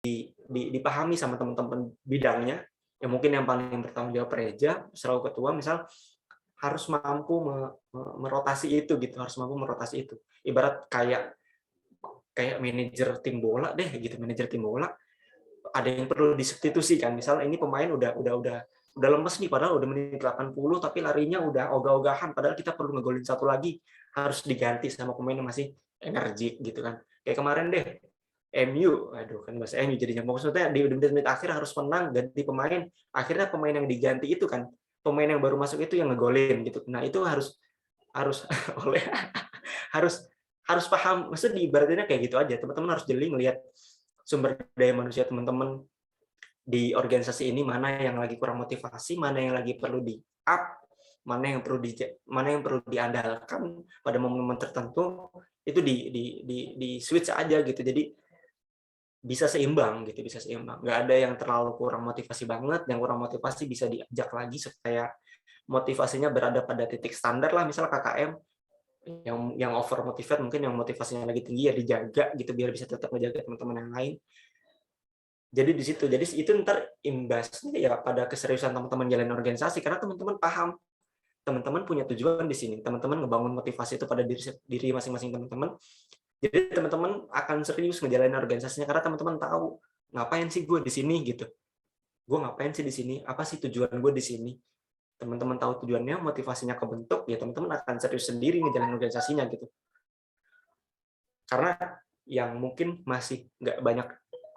dipahami sama teman-teman bidangnya, ya mungkin yang paling bertanggung jawab Reja, selaku ketua misal, harus mampu merotasi itu gitu, harus mampu merotasi itu. Ibarat kayak kayak manajer tim bola deh gitu, manajer tim bola, ada yang perlu disubstitusi kan, misal ini pemain udah lemes nih, padahal udah menit 80 tapi larinya udah ogah-ogahan, padahal kita perlu ngegolin satu lagi, harus diganti sama pemain yang masih energik gitu kan. Kayak kemarin deh, MU, aduh kan bahasa MU jadinya, maksudnya di menit-menit akhir harus menang, ganti pemain, akhirnya pemain yang diganti itu kan, pemain yang baru masuk itu yang ngegolin gitu. Nah itu harus harus oleh harus harus paham, maksudnya diibaratinnya kayak gitu aja, teman-teman harus jeli ngelihat sumber daya manusia teman-teman di organisasi ini, mana yang lagi kurang motivasi, mana yang lagi perlu di-up, mana yang perlu diandalkan pada momen-momen tertentu, itu di switch aja gitu. Jadi bisa seimbang gitu, bisa seimbang. Nggak ada yang terlalu kurang motivasi banget, yang kurang motivasi bisa diajak lagi supaya motivasinya berada pada titik standar lah, misal KKM, yang over motivate mungkin yang motivasinya lagi tinggi ya dijaga gitu biar bisa tetap menjaga teman-teman yang lain. Jadi di situ, jadi itu ntar imbasnya ya pada keseriusan teman-teman jalan organisasi, karena teman-teman paham, teman-teman punya tujuan di sini, teman-teman ngebangun motivasi itu pada diri masing-masing teman-teman. Jadi teman-teman akan serius ngejalanin organisasinya karena teman-teman tahu ngapain sih gue di sini gitu. Gue ngapain sih di sini? Apa sih tujuan gue di sini? Teman-teman tahu tujuannya, motivasinya kebentuk, ya teman-teman akan serius sendiri ngejalanin organisasinya gitu. Karena yang mungkin masih nggak banyak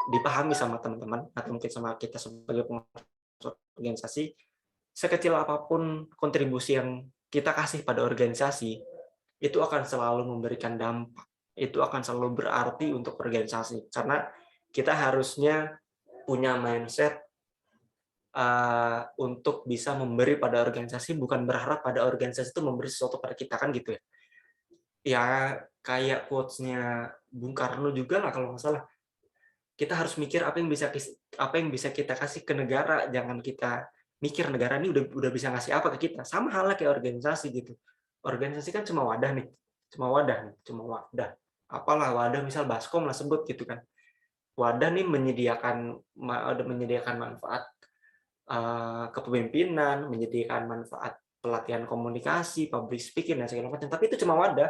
dipahami sama teman-teman atau mungkin sama kita sebagai pengurus organisasi, sekecil apapun kontribusi yang kita kasih pada organisasi, itu akan selalu memberikan dampak, itu akan selalu berarti untuk organisasi. Karena kita harusnya punya mindset untuk bisa memberi pada organisasi, bukan berharap pada organisasi itu memberi sesuatu pada kita, kan gitu ya. Ya kayak quotes-nya Bung Karno juga lah kalau nggak salah, kita harus mikir apa yang bisa kita kasih ke negara, jangan kita mikir negara ini udah bisa ngasih apa ke kita. Sama halnya kayak organisasi gitu. Organisasi kan cuma wadah nih, cuma wadah. Apalah wadah, misal Baskom lah sebut gitu kan. Wadah nih menyediakan manfaat kepemimpinan, menyediakan manfaat pelatihan komunikasi, public speaking dan segala macam. Tapi itu cuma wadah,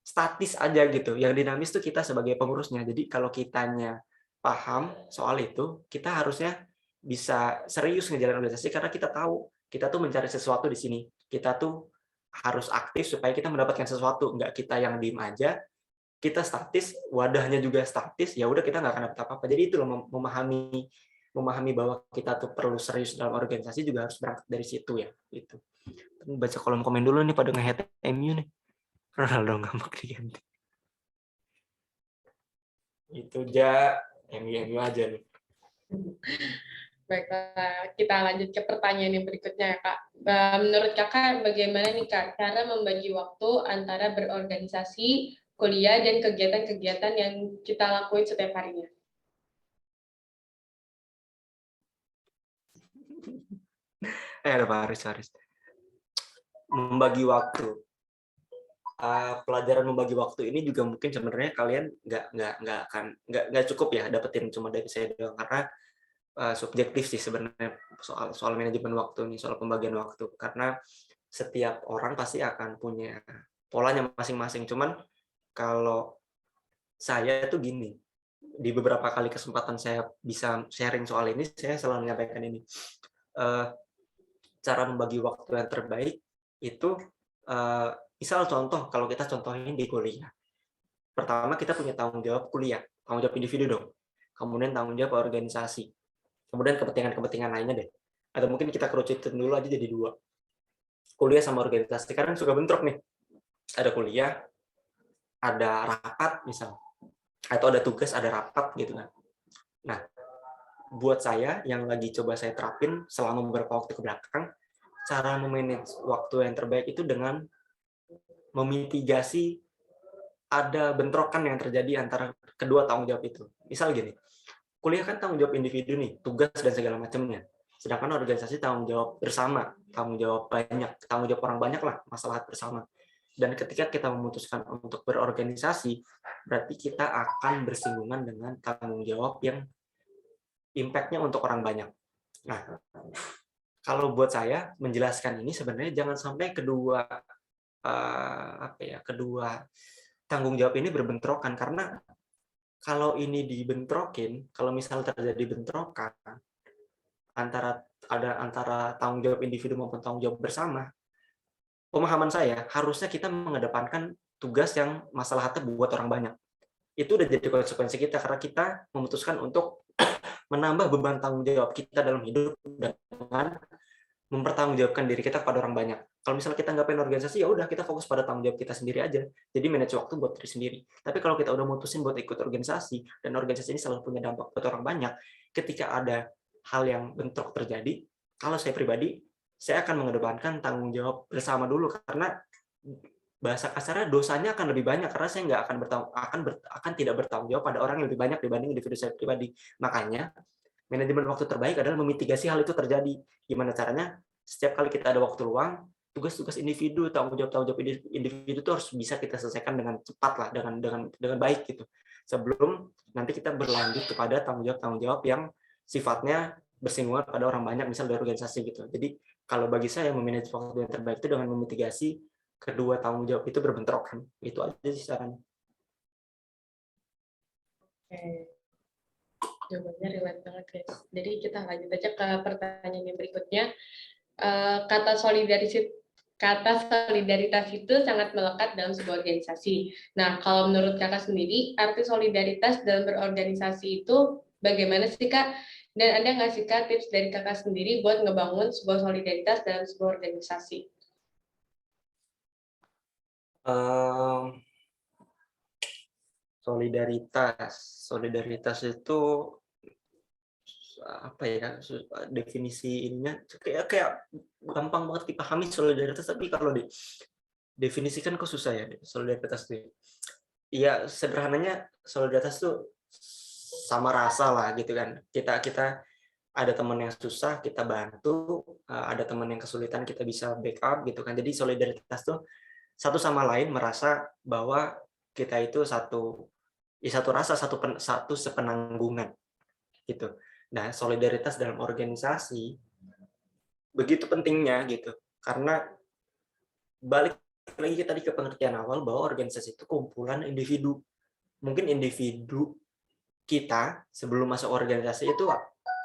statis aja gitu. Yang dinamis tuh kita sebagai pengurusnya. Jadi kalau kitanya paham soal itu, kita harusnya bisa serius ngejalanin organisasi karena kita tahu kita tuh mencari sesuatu di sini. Kita tuh harus aktif supaya kita mendapatkan sesuatu, nggak kita yang diem aja, kita statis, wadahnya juga statis, ya udah kita nggak akan dapat apa-apa. Jadi itu loh, memahami bahwa kita tuh perlu serius dalam organisasi juga harus berangkat dari situ ya. Itu. Baca kolom komen dulu nih pada nge-hate MU nih. Ronaldo nggak mau diganti. Itu aja MU aja nih. Baiklah, kita lanjut ke pertanyaan yang berikutnya ya Kak. Menurut Kakak bagaimana nih Kak cara membagi waktu antara berorganisasi, kuliah, dan kegiatan-kegiatan yang kita lakuin setiap harinya? Ada Pak Haris. Membagi waktu. Pelajaran membagi waktu ini juga mungkin sebenarnya kalian nggak cukup ya dapetin cuma dari saya doang, karena subjektif sih sebenarnya soal manajemen waktu nih, soal pembagian waktu, karena setiap orang pasti akan punya polanya masing-masing. Cuman kalau saya tuh gini, di beberapa kali kesempatan saya bisa sharing soal ini, saya selalu menyampaikan ini, cara membagi waktu yang terbaik itu, misal contoh, kalau kita contohin di kuliah, pertama kita punya tanggung jawab kuliah, tanggung jawab individu dong, kemudian tanggung jawab organisasi, kemudian kepentingan-kepentingan lainnya deh, atau mungkin kita kerucutin dulu aja jadi 2, kuliah sama organisasi. Kadang suka bentrok nih, ada kuliah, ada rapat misal, atau ada tugas, ada rapat gitu kan. Nah, buat saya yang lagi coba saya terapin selama beberapa waktu ke belakang, cara memanage waktu yang terbaik itu dengan memitigasi ada bentrokan yang terjadi antara kedua tanggung jawab itu. Misal gini, kuliah kan tanggung jawab individu nih, tugas dan segala macamnya. Sedangkan organisasi tanggung jawab bersama, tanggung jawab banyak, tanggung jawab orang banyak lah, masalah bersama. Dan ketika kita memutuskan untuk berorganisasi, berarti kita akan bersinggungan dengan tanggung jawab yang impact-nya untuk orang banyak. Nah, kalau buat saya menjelaskan ini sebenarnya jangan sampai kedua kedua tanggung jawab ini berbentrokan, karena kalau ini dibentrokin, kalau misal terjadi bentrokan antara tanggung jawab individu maupun tanggung jawab bersama, pemahaman saya harusnya kita mengedepankan tugas yang maslahatnya buat orang banyak. Itu udah jadi konsekuensi kita karena kita memutuskan untuk menambah beban tanggung jawab kita dalam hidup dengan mempertanggungjawabkan diri kita kepada orang banyak. Kalau misalnya kita nggak pengen organisasi, ya udah kita fokus pada tanggung jawab kita sendiri aja. Jadi manage waktu buat diri sendiri. Tapi kalau kita udah mutusin buat ikut organisasi, dan organisasi ini selalu punya dampak buat orang banyak, ketika ada hal yang bentrok terjadi, kalau saya pribadi, saya akan mengedepankan tanggung jawab bersama dulu, karena bahasa kasarnya dosanya akan lebih banyak karena saya nggak akan tidak bertanggung jawab pada orang yang lebih banyak dibanding individu saya pribadi. Makanya manajemen waktu terbaik adalah memitigasi hal itu terjadi. Gimana caranya? Setiap kali kita ada waktu luang, tugas-tugas individu, tanggung jawab individu itu harus bisa kita selesaikan dengan cepat lah, dengan baik gitu. Sebelum nanti kita berlanjut kepada tanggung jawab yang sifatnya bersinggungan pada orang banyak, misal dari organisasi gitu. Jadi kalau bagi saya memanage waktu yang terbaik itu dengan memitigasi kedua tanggung jawab itu berbentrokan. Itu aja sih sarannya. Oke. Jawabannya relate banget, guys. Jadi kita lanjut aja ke pertanyaan yang berikutnya. Kata solidaritas itu sangat melekat dalam sebuah organisasi. Nah, kalau menurut kakak sendiri, arti solidaritas dalam berorganisasi itu bagaimana sih, Kak? Dan ada nggak sih, Kak, tips dari kakak sendiri buat ngebangun sebuah solidaritas dalam sebuah organisasi? Solidaritas itu apa ya, definisi ininya kayak gampang banget dipahami solidaritas, tapi kalau definisikan kok susah ya solidaritas itu. Iya, sederhananya solidaritas tuh sama rasa lah gitu kan. Kita ada teman yang susah kita bantu, ada teman yang kesulitan kita bisa backup gitu kan. Jadi solidaritas tuh satu sama lain merasa bahwa kita itu satu rasa, satu sepenanggungan gitu. Nah, solidaritas dalam organisasi begitu pentingnya gitu. Karena balik lagi tadi ke pengertian awal bahwa organisasi itu kumpulan individu. Mungkin individu kita sebelum masuk organisasi itu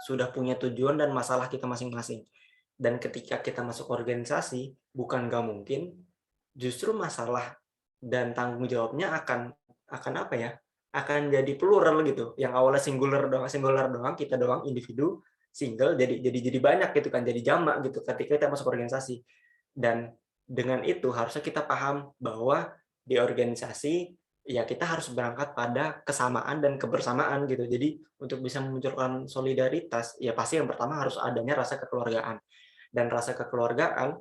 sudah punya tujuan dan masalah kita masing-masing. Dan ketika kita masuk organisasi, bukan nggak mungkin, justru masalah dan tanggung jawabnya akan apa ya? Akan jadi plural gitu. Yang awalnya singular doang, kita doang individu single jadi banyak gitu kan, jadi jamak gitu ketika kita masuk organisasi. Dan dengan itu harusnya kita paham bahwa di organisasi ya kita harus berangkat pada kesamaan dan kebersamaan gitu. Jadi untuk bisa memunculkan solidaritas, ya pasti yang pertama harus adanya rasa kekeluargaan. Dan rasa kekeluargaan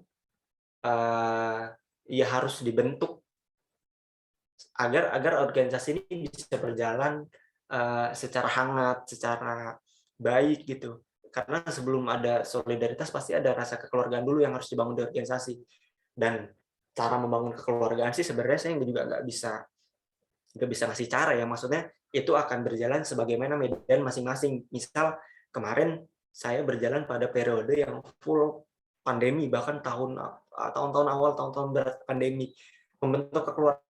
ya harus dibentuk agar organisasi ini bisa berjalan secara hangat, secara baik gitu. Karena sebelum ada solidaritas pasti ada rasa kekeluargaan dulu yang harus dibangun di organisasi. Dan cara membangun kekeluargaan sih sebenarnya saya juga nggak bisa ngasih cara ya. Maksudnya itu akan berjalan sebagaimana medan masing-masing. Misal kemarin saya berjalan pada periode yang full pandemi, bahkan tahun-tahun awal, tahun-tahun berat pandemi, membentuk kekeluargaan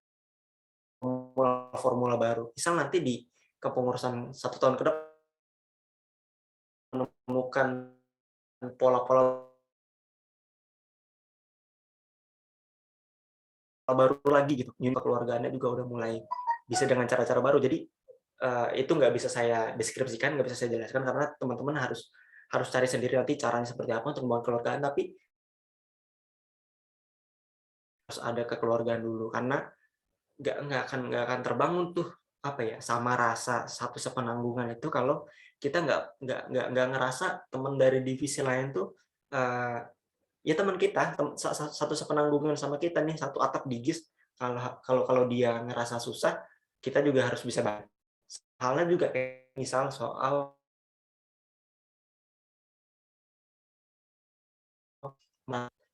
formula baru. Misal nanti di kepengurusan 1 tahun ke depan menemukan pola-pola baru lagi gitu. Unit keluargaannya juga udah mulai bisa dengan cara-cara baru. Jadi itu nggak bisa saya deskripsikan, nggak bisa saya jelaskan karena teman-teman harus cari sendiri nanti caranya seperti apa untuk membangun keluargaan. Tapi harus ada kekeluargaan dulu karena nggak akan terbangun tuh apa ya, sama rasa satu sepenanggungan itu kalau kita nggak ngerasa teman dari divisi lain tuh ya teman kita, satu sepenanggungan sama kita nih, satu atap digis. Kalau dia ngerasa susah, kita juga harus bisa bantu. Halnya juga kayak misal soal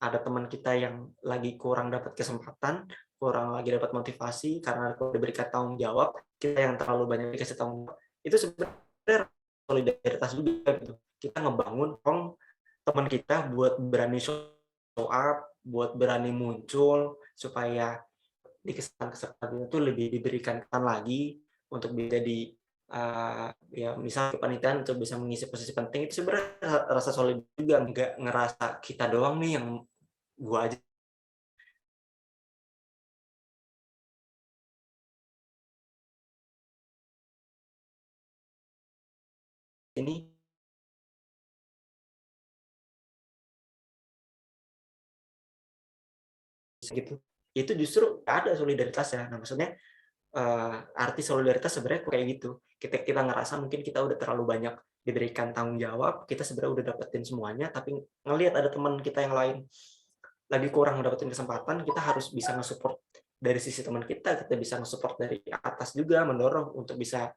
ada teman kita yang lagi kurang dapat kesempatan, kurang lagi dapat motivasi karena diberikan tanggung jawab, kita yang terlalu banyak dikasih tanggung jawab. Itu sebenarnya solidaritas juga gitu. Kita ngebangun teman kita buat berani show up, buat berani muncul, supaya di kesempatan itu lebih diberikan kesan lagi untuk bisa di ya misal kepanitiaan untuk bisa mengisi posisi penting, itu sebenarnya rasa solid juga, nggak ngerasa kita doang nih yang gua aja ini gitu. Itu justru ada solidaritasnya. Nah, maksudnya arti solidaritas sebenarnya kayak gitu. Kita ngerasa mungkin kita udah terlalu banyak diberikan tanggung jawab, kita sebenarnya udah dapetin semuanya, tapi ngelihat ada teman kita yang lain lagi kurang dapetin kesempatan, kita harus bisa nge-support dari sisi teman kita bisa nge-support dari atas juga, mendorong untuk bisa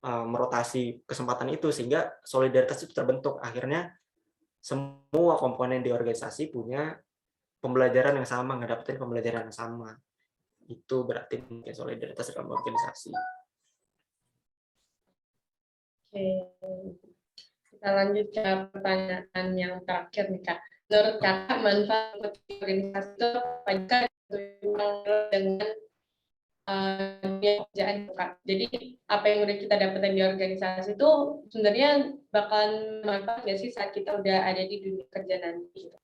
merotasi kesempatan itu, sehingga solidaritas itu terbentuk. Akhirnya semua komponen di organisasi punya pembelajaran yang sama, ngedapetin pembelajaran yang sama. Itu berarti mungkin solidaritas dalam organisasi. Oke, kita lanjut ke pertanyaan yang terakhir nih Kak. Menurut Kakak manfaat organisasi itu apa jika dengan dunia pekerjaan Kak? Jadi apa yang udah kita dapatkan di organisasi itu sebenarnya bakalan manfaat nggak sih saat kita udah ada di dunia kerja nanti?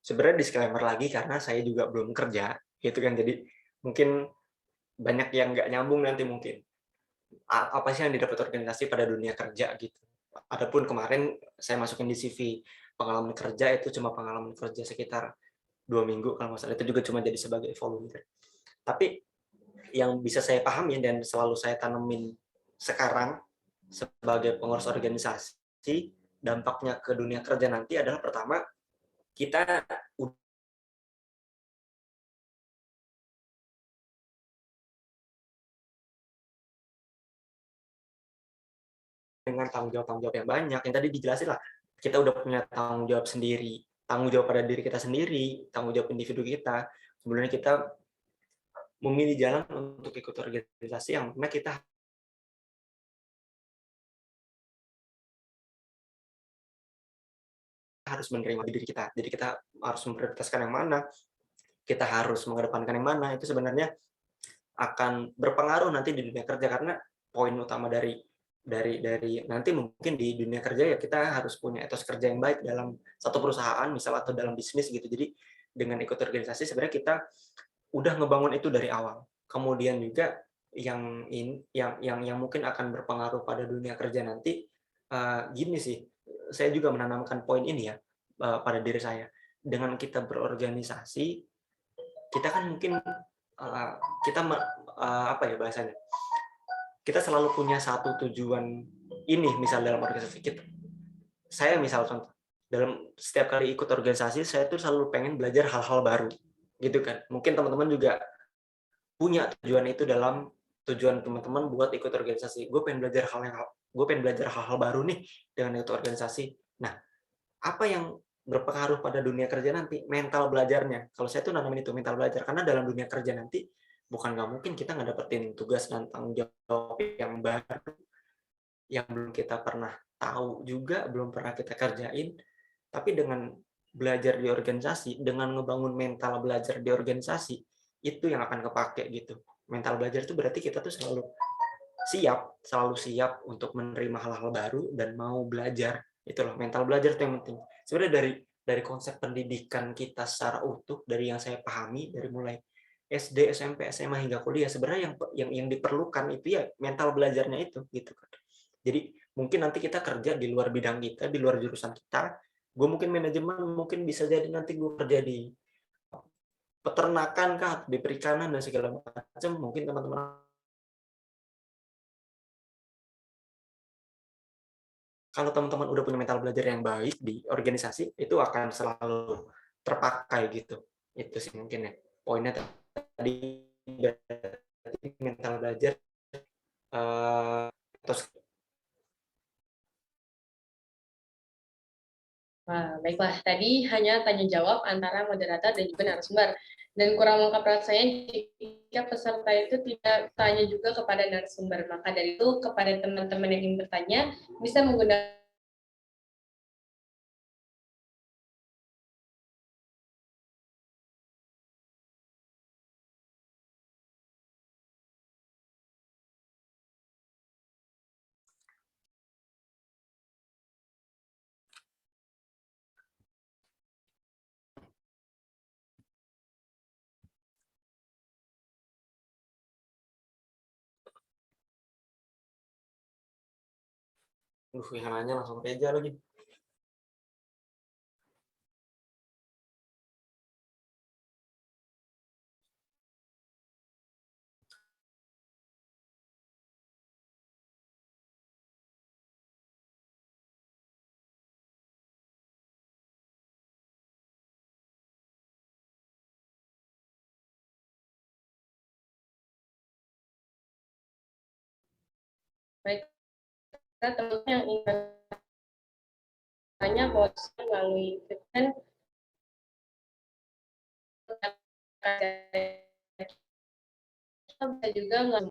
Sebenarnya disclaimer lagi karena saya juga belum kerja, gitu kan. Jadi mungkin banyak yang nggak nyambung nanti mungkin. Apa sih yang didapat organisasi pada dunia kerja gitu. Adapun kemarin saya masukin di CV, pengalaman kerja itu cuma pengalaman kerja sekitar 2 minggu kalau nggak salah, itu juga cuma jadi sebagai volunteer. Tapi yang bisa saya pahami dan selalu saya tanemin sekarang sebagai pengurus organisasi, dampaknya ke dunia kerja nanti adalah pertama, kita dengan tanggung jawab yang banyak, yang tadi dijelasin lah, kita udah punya tanggung jawab sendiri, tanggung jawab pada diri kita sendiri, tanggung jawab individu kita. Sebenarnya kita memilih jalan untuk ikut organisasi yang mana kita harus menerima diri kita. Jadi kita harus memprioritaskan yang mana, kita harus mengedepankan yang mana, itu sebenarnya akan berpengaruh nanti di dunia kerja, karena poin utama dari nanti mungkin di dunia kerja ya kita harus punya etos kerja yang baik dalam satu perusahaan misal atau dalam bisnis gitu. Jadi dengan ikut organisasi sebenarnya kita udah ngebangun itu dari awal. Kemudian juga yang mungkin akan berpengaruh pada dunia kerja nanti, gini sih, saya juga menanamkan poin ini ya, pada diri saya. Dengan kita berorganisasi, kita kan mungkin, kita apa ya bahasanya, kita selalu punya satu tujuan ini, misal dalam organisasi kita. Saya misal contoh, dalam setiap kali ikut organisasi, saya tuh selalu pengen belajar hal-hal baru, gitu kan. Mungkin teman-teman juga punya tujuan itu dalam tujuan teman-teman buat ikut organisasi. Gue pengen belajar hal-hal baru nih dengan ikut organisasi. Nah, apa yang berpengaruh pada dunia kerja nanti? Mental belajarnya. Kalau saya tuh nanamin itu mental belajar, karena dalam dunia kerja nanti bukan nggak mungkin kita nggak dapetin tugas dan tanggung jawab yang baru, yang belum kita pernah tahu juga, belum pernah kita kerjain. Tapi dengan belajar di organisasi, dengan ngebangun mental belajar di organisasi, itu yang akan kepake gitu. Mental belajar itu berarti kita tuh selalu siap untuk menerima hal-hal baru dan mau belajar. Itulah mental belajar itu yang penting. Sebenarnya dari konsep pendidikan kita secara utuh, dari yang saya pahami dari mulai SD, SMP, SMA hingga kuliah, sebenarnya yang diperlukan itu ya mental belajarnya itu gitu kan. Jadi mungkin nanti kita kerja di luar bidang kita, di luar jurusan kita. Gue mungkin manajemen, mungkin bisa jadi nanti gue kerja di peternakan kah, di perikanan dan segala macam. Mungkin teman-teman, kalau teman-teman udah punya mental belajar yang baik di organisasi, itu akan selalu terpakai gitu. Itu sih mungkin ya poinnya tadi, mental belajar, terus Wah, baiklah. Tadi hanya tanya jawab antara moderator dan juga narasumber. Dan kurang lengkap rasanya jika peserta itu tidak tanya juga kepada narasumber. Maka dari itu, kepada teman-teman yang ingin bertanya, bisa menggunakan Yang nanya langsung Reja lagi. baik teman-teman yang ingin bertanya melalui event kita bisa juga melalui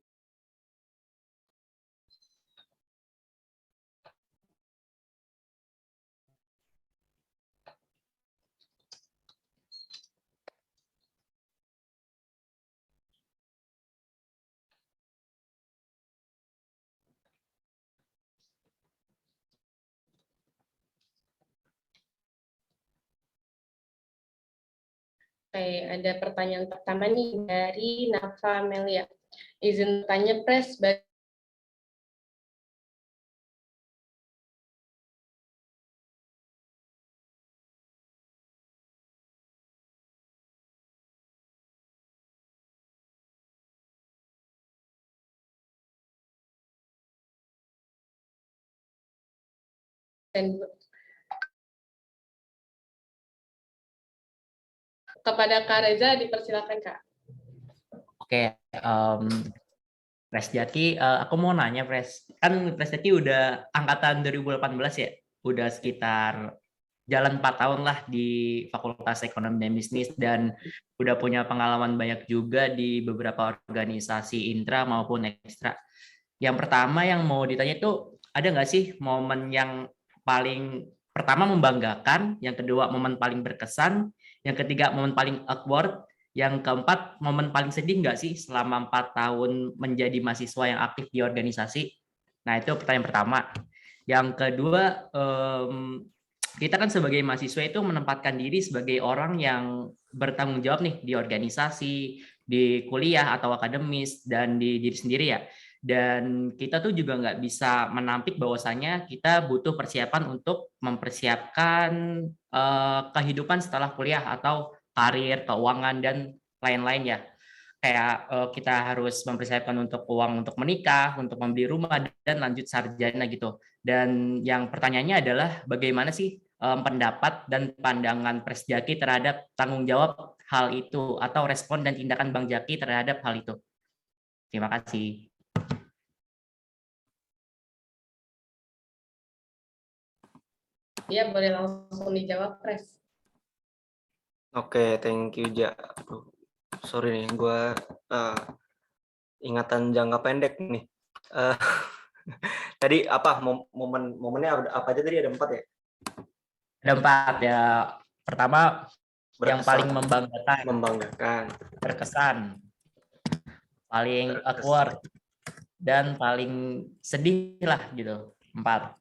Oke, ada pertanyaan pertama nih dari Nafa Melia. Izin tanya Pres, dan kepada Kak Reza dipersilakan Kak. Oke, Pres Jaki, aku mau nanya Pres, kan Pres Jaki udah angkatan 2018 ya, udah sekitar jalan 4 tahun lah di Fakultas Ekonomi dan Bisnis dan udah punya pengalaman banyak juga di beberapa organisasi intra maupun ekstra. Yang pertama yang mau ditanya itu, ada nggak sih momen yang paling pertama membanggakan, yang kedua momen paling berkesan, yang ketiga momen paling awkward, yang keempat momen paling sedih nggak sih selama 4 tahun menjadi mahasiswa yang aktif di organisasi? Nah itu pertanyaan pertama. Yang kedua, kita kan sebagai mahasiswa itu menempatkan diri sebagai orang yang bertanggung jawab nih di organisasi, di kuliah atau akademis, dan di diri sendiri ya. Dan kita tuh juga nggak bisa menampik bahwasanya kita butuh persiapan untuk mempersiapkan kehidupan setelah kuliah atau karir, keuangan, dan lain-lain ya. Kayak kita harus mempersiapkan untuk uang untuk menikah, untuk membeli rumah, dan lanjut sarjana gitu. Dan yang pertanyaannya adalah bagaimana sih pendapat dan pandangan Pres Jaki terhadap tanggung jawab hal itu atau respon dan tindakan Bang Jaki terhadap hal itu. Terima kasih. Iya, boleh langsung dijawab, Pres. Oke, thank you, Ja. Sorry nih, gue ingatan jangka pendek nih. Tadi apa momennya apa aja tadi, ada 4 ya? Ada 4 ya. Pertama, Berkesan, yang paling membanggakan, berkesan, paling awkward, dan paling sedih lah gitu. 4.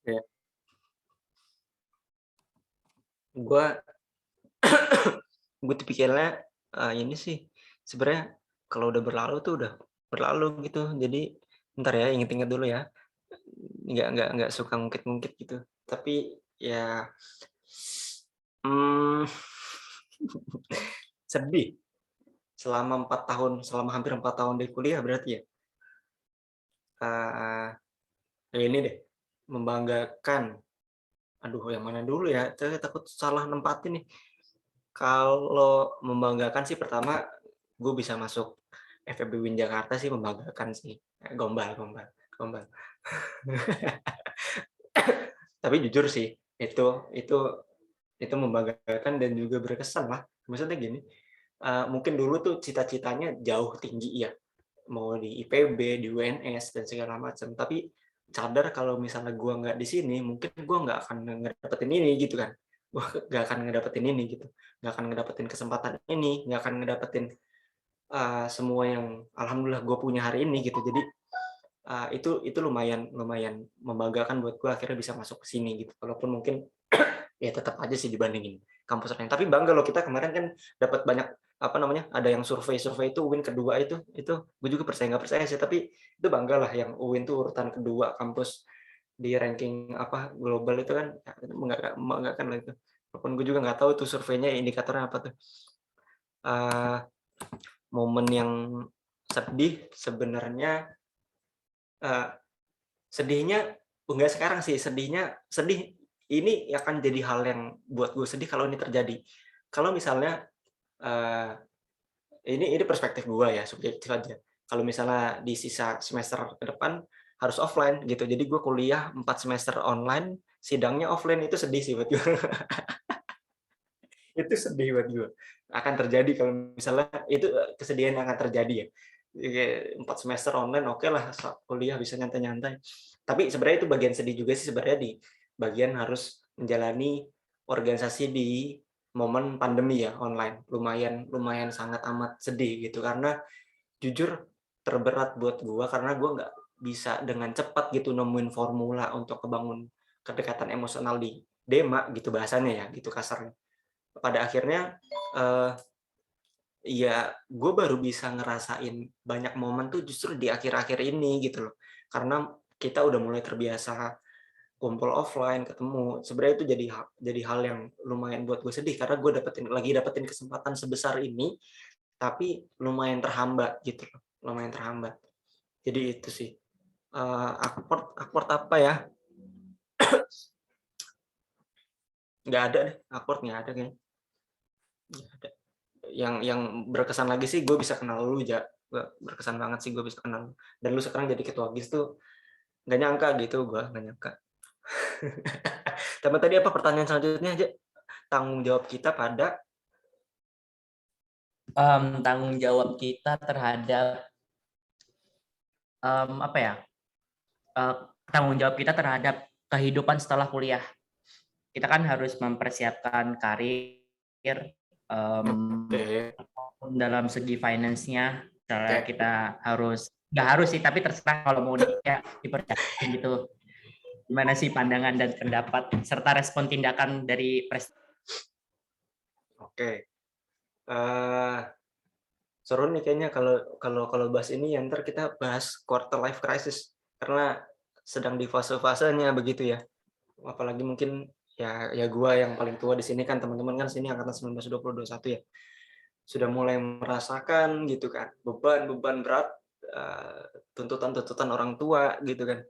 Ya. Gue pikirnya ini sih sebenarnya kalau udah berlalu tuh udah berlalu gitu. Jadi ntar ya, inget-inget dulu ya. Nggak suka ngungkit-ngungkit gitu. Tapi ya sedih. Selama hampir 4 tahun di kuliah berarti ya. Ini deh, membanggakan. Aduh, yang mana dulu ya? Saya takut salah nempatin nih. Kalau membanggakan sih pertama gue bisa masuk FEB UIN Jakarta sih membanggakan sih. Gombal. Tapi jujur sih, itu itu membanggakan dan juga berkesan lah. Maksudnya gini, mungkin dulu tuh cita-citanya jauh tinggi ya, mau di IPB, di UNS dan segala macam. Tapi sadar kalau misalnya gua nggak di sini, mungkin gua nggak akan ngedapetin ini gitu kan. Gua nggak akan ngedapetin ini gitu, nggak akan ngedapetin kesempatan ini, nggak akan ngedapetin semua yang alhamdulillah gue punya hari ini gitu. Jadi itu lumayan lumayan membanggakan buat gue akhirnya bisa masuk ke sini gitu. Walaupun mungkin ya tetap aja sih dibandingin kampus lain. Tapi bangga loh, kita kemarin kan dapat banyak apa namanya, ada yang survei itu UIN kedua, itu gue juga percaya nggak percaya sih, tapi itu bangga lah yang UIN tuh urutan kedua kampus di ranking apa global itu kan, ya, itu membanggakan lah itu. Walaupun gue juga nggak tahu tuh surveinya indikatornya apa tuh. Uh, Momen yang sedih sebenarnya, sedihnya enggak sekarang sih, sedih ini akan jadi hal yang buat gue sedih kalau ini terjadi. Kalau misalnya ini perspektif gue ya, subjektif aja. Kalau misalnya di sisa semester ke depan harus offline gitu, jadi gue kuliah 4 semester online, sidangnya offline, itu sedih sih buat gue. Itu sedih buat gue. Akan terjadi kalau misalnya itu, kesedihan yang akan terjadi ya. 4 semester online oke lah, kuliah bisa nyantai-nyantai. Tapi sebenarnya itu bagian sedih juga sih sebenarnya, di bagian harus menjalani organisasi di momen pandemi ya, online. Lumayan sangat amat sedih gitu, karena jujur terberat buat gua karena gua nggak bisa dengan cepat gitu nemuin formula untuk kebangun kedekatan emosional di Dema gitu bahasanya ya, gitu kasarnya. Pada akhirnya ya gue baru bisa ngerasain banyak momen tuh justru di akhir-akhir ini gitu loh. Karena kita udah mulai terbiasa kumpul offline, ketemu. Sebenarnya itu jadi hal yang lumayan buat gue sedih karena gue lagi dapetin kesempatan sebesar ini, tapi lumayan terhambat gitu loh, lumayan terhambat. Jadi itu sih. Awkward apa ya? Nggak ada deh, awkward nggak ada kayaknya. Nggak ada. Yang berkesan lagi sih gue bisa kenal lu, Ja. Berkesan banget sih gue bisa kenal lu. Dan lu sekarang jadi ketua GIS tuh nggak nyangka gitu, gue nggak nyangka. Tapi tadi apa pertanyaan selanjutnya aja? Tanggung jawab kita pada tanggung jawab kita terhadap apa ya? Tanggung jawab kita terhadap kehidupan setelah kuliah. Kita kan harus mempersiapkan karir dalam segi finance-nya. Misalnya kita nggak harus sih, tapi terserah kalau mau ya dipersiapkan gitu. Gimana sih pandangan dan pendapat serta respon tindakan dari presiden? Oke. Seru nih kayaknya kalau bahas ini ya, ntar kita bahas quarter life crisis karena sedang di fase-fasenya begitu ya. Apalagi mungkin ya gua yang paling tua di sini kan, teman-teman kan sini angkatan 19, 20, 21 ya. Sudah mulai merasakan gitu kan beban-beban berat, tuntutan-tuntutan orang tua gitu kan.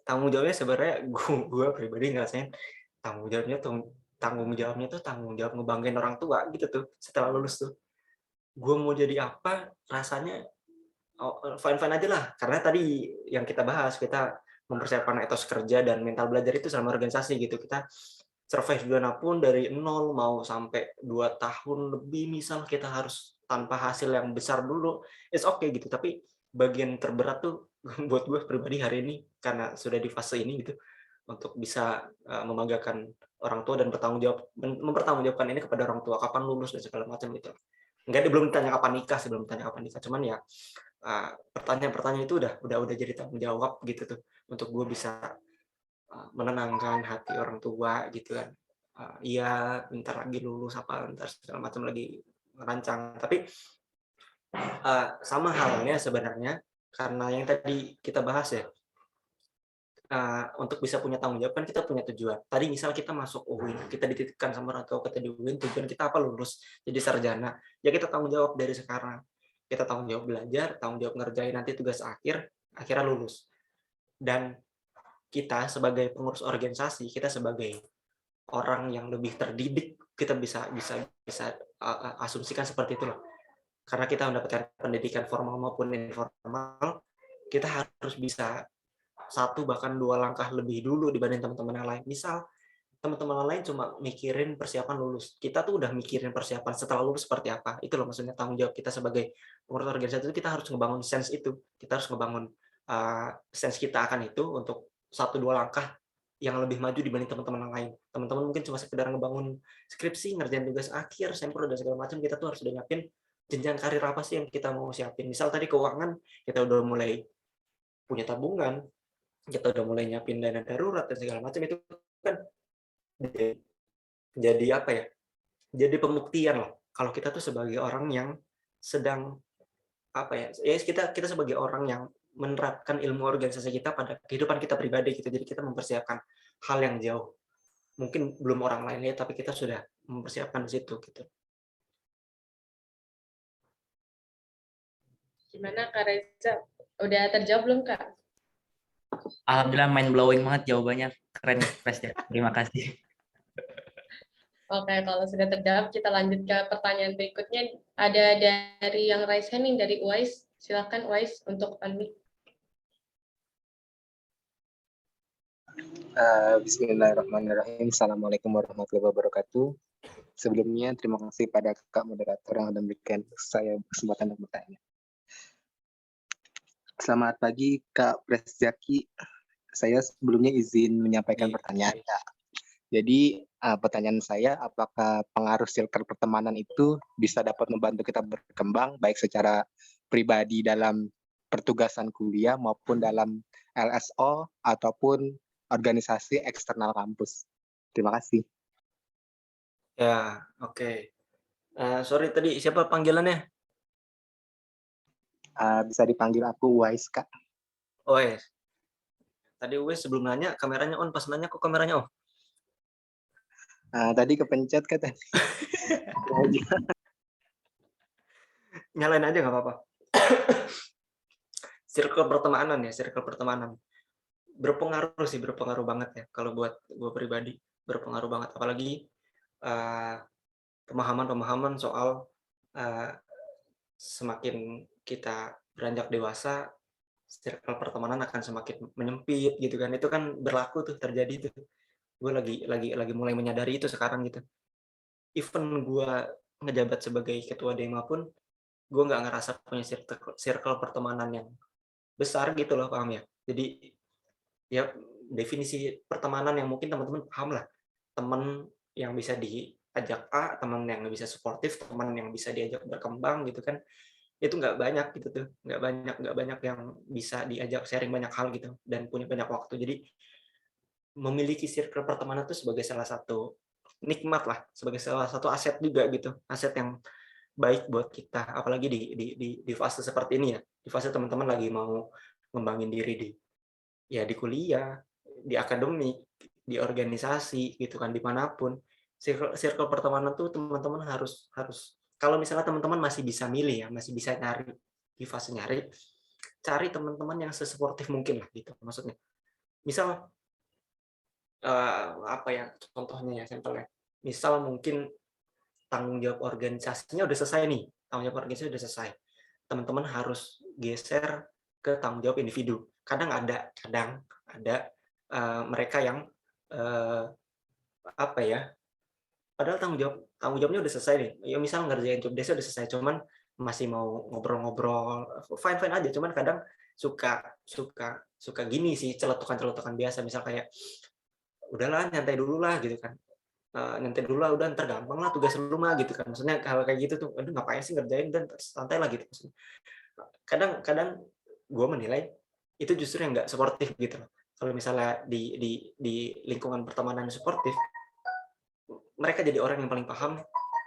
Tanggung jawabnya sebenarnya gua pribadi ngerasain tanggung jawabnya tuh tanggung jawab ngebanggain orang tua gitu tuh setelah lulus tuh. Gue mau jadi apa rasanya fine-fine aja lah, karena tadi yang kita bahas, kita mempersiapkan etos kerja dan mental belajar itu sama organisasi gitu. Kita survive dimanapun dari nol mau sampai 2 tahun lebih misal kita harus tanpa hasil yang besar dulu, it's okay gitu. Tapi bagian terberat tuh buat gue pribadi hari ini karena sudah di fase ini gitu, untuk bisa membanggakan orang tua dan mempertanggungjawabkan ini kepada orang tua, kapan lulus dan segala macam gitu. Enggak, belum ditanya kapan nikah sih, belum ditanya kapan nikah, cuman ya pertanyaan-pertanyaan itu udah jadi tanggung jawab gitu tuh, untuk gue bisa menenangkan hati orang tua gitu kan. Iya, bentar lagi lulus apa, bentar segala macam lagi merancang. Tapi sama halnya sebenarnya, karena yang tadi kita bahas ya, untuk bisa punya tanggung jawab kan kita punya tujuan. Tadi misal kita masuk UIN, kita dititipkan sama orang tua kita di UIN, tujuan kita apa? Lulus jadi sarjana. Ya kita tanggung jawab dari sekarang. Kita tanggung jawab belajar, tanggung jawab ngerjain nanti tugas akhir, akhirnya lulus. Dan kita sebagai pengurus organisasi, kita sebagai orang yang lebih terdidik, kita bisa asumsikan seperti itu loh. Karena kita mendapatkan pendidikan formal maupun informal, kita harus bisa 1 bahkan 2 langkah lebih dulu dibanding teman-teman yang lain. Misal teman-teman lain cuma mikirin persiapan lulus. Kita tuh udah mikirin persiapan setelah lulus seperti apa. Itu loh maksudnya tanggung jawab kita sebagai pengurus organisasi itu, kita harus ngebangun sense itu. Kita harus ngebangun sense kita akan itu untuk 1-2 langkah yang lebih maju dibanding teman-teman yang lain. Teman-teman mungkin cuma sekedar ngebangun skripsi, ngerjain tugas akhir, sempro dan segala macam, kita tuh harus udah nyiapin jenjang karir apa sih yang kita mau siapin. Misal tadi keuangan, kita udah mulai punya tabungan, kita udah mulai nyiapin dana darurat dan segala macam, itu kan jadi apa ya? Jadi pembuktian loh kalau kita tuh sebagai orang yang sedang apa ya? Ya kita sebagai orang yang menerapkan ilmu organisasi kita pada kehidupan kita pribadi gitu. Jadi kita mempersiapkan hal yang jauh. Mungkin belum orang lain lihat tapi kita sudah mempersiapkan di situ gitu. Gimana Kak Reza? Udah terjawab belum Kak? Alhamdulillah mind blowing banget jawabannya. Keren, Pres. Terima kasih. Oke, kalau sudah terjawab, kita lanjut ke pertanyaan berikutnya. Ada dari yang raise hand nih, dari Uwais. Silakan Uwais untuk unmute. Bismillahirrahmanirrahim. Assalamualaikum warahmatullahi wabarakatuh. Sebelumnya terima kasih pada Kak Moderator yang sudah memberikan saya kesempatan untuk bertanya. Selamat pagi Kak Presjaki. Saya sebelumnya izin menyampaikan pertanyaan Kak. Jadi pertanyaan saya, apakah pengaruh circle pertemanan itu bisa dapat membantu kita berkembang baik secara pribadi dalam pertugasan kuliah maupun dalam LSO ataupun organisasi eksternal kampus? Terima kasih. Ya, oke. Sorry tadi siapa panggilannya? Bisa dipanggil aku Uwais, Kak. Oh ya. Tadi Uwais sebelum nanya kameranya on, pas nanya kok kameranya off? Tadi kepencet Kak tadi. Nyalain aja nggak apa-apa. Circle pertemanan ya, circle pertemanan. Berpengaruh banget ya kalau buat gue pribadi, berpengaruh banget. Apalagi pemahaman-pemahaman soal semakin kita beranjak dewasa, circle pertemanan akan semakin menyempit gitu kan. Itu kan berlaku tuh, terjadi tuh. Gue lagi mulai menyadari itu sekarang gitu. Even gue ngejabat sebagai ketua Dema pun, gue nggak ngerasa punya circle pertemanan yang besar gitu loh, paham ya? Jadi ya definisi pertemanan yang mungkin teman-teman paham lah. Teman yang bisa diajak teman yang bisa suportif, teman yang bisa diajak berkembang gitu kan. Itu nggak banyak gitu tuh, nggak banyak yang bisa diajak sharing banyak hal gitu dan punya banyak waktu. Jadi memiliki circle pertemanan itu sebagai salah satu nikmat lah, sebagai salah satu aset juga gitu, aset yang baik buat kita, apalagi di fase seperti ini ya, di fase teman-teman lagi mau ngembangin diri di kuliah, di akademik, di organisasi gitu kan, dimanapun circle pertemanan tuh teman-teman harus kalau misalnya teman-teman masih bisa milih ya, masih bisa nyari di fase nyari, cari teman-teman yang sesuportif mungkin lah gitu maksudnya. Misal apa ya contohnya ya, sampelnya. Misal mungkin tanggung jawab organisasinya udah selesai nih, tanggung jawab organisasi udah selesai. Teman-teman harus geser ke tanggung jawab individu. Kadang ada mereka yang apa ya? Padahal tanggung jawabnya udah selesai nih. Ya misal ngerjain job desk udah selesai, cuman masih mau ngobrol-ngobrol, fine aja. Cuman kadang suka gini sih, celetukan-celetukan biasa. Misal kayak udahlah nyantai dulu lah gitu kan. Nyantai dulu lah, udah ntar gampang lah tugas rumah gitu kan. Maksudnya hal kayak gitu tuh, aduh ngapain sih ngerjain, dan santai lah gitu. Maksudnya. Kadang gue menilai itu justru yang nggak suportif gitu loh. Kalau misalnya di lingkungan pertemanan suportif, mereka jadi orang yang paling paham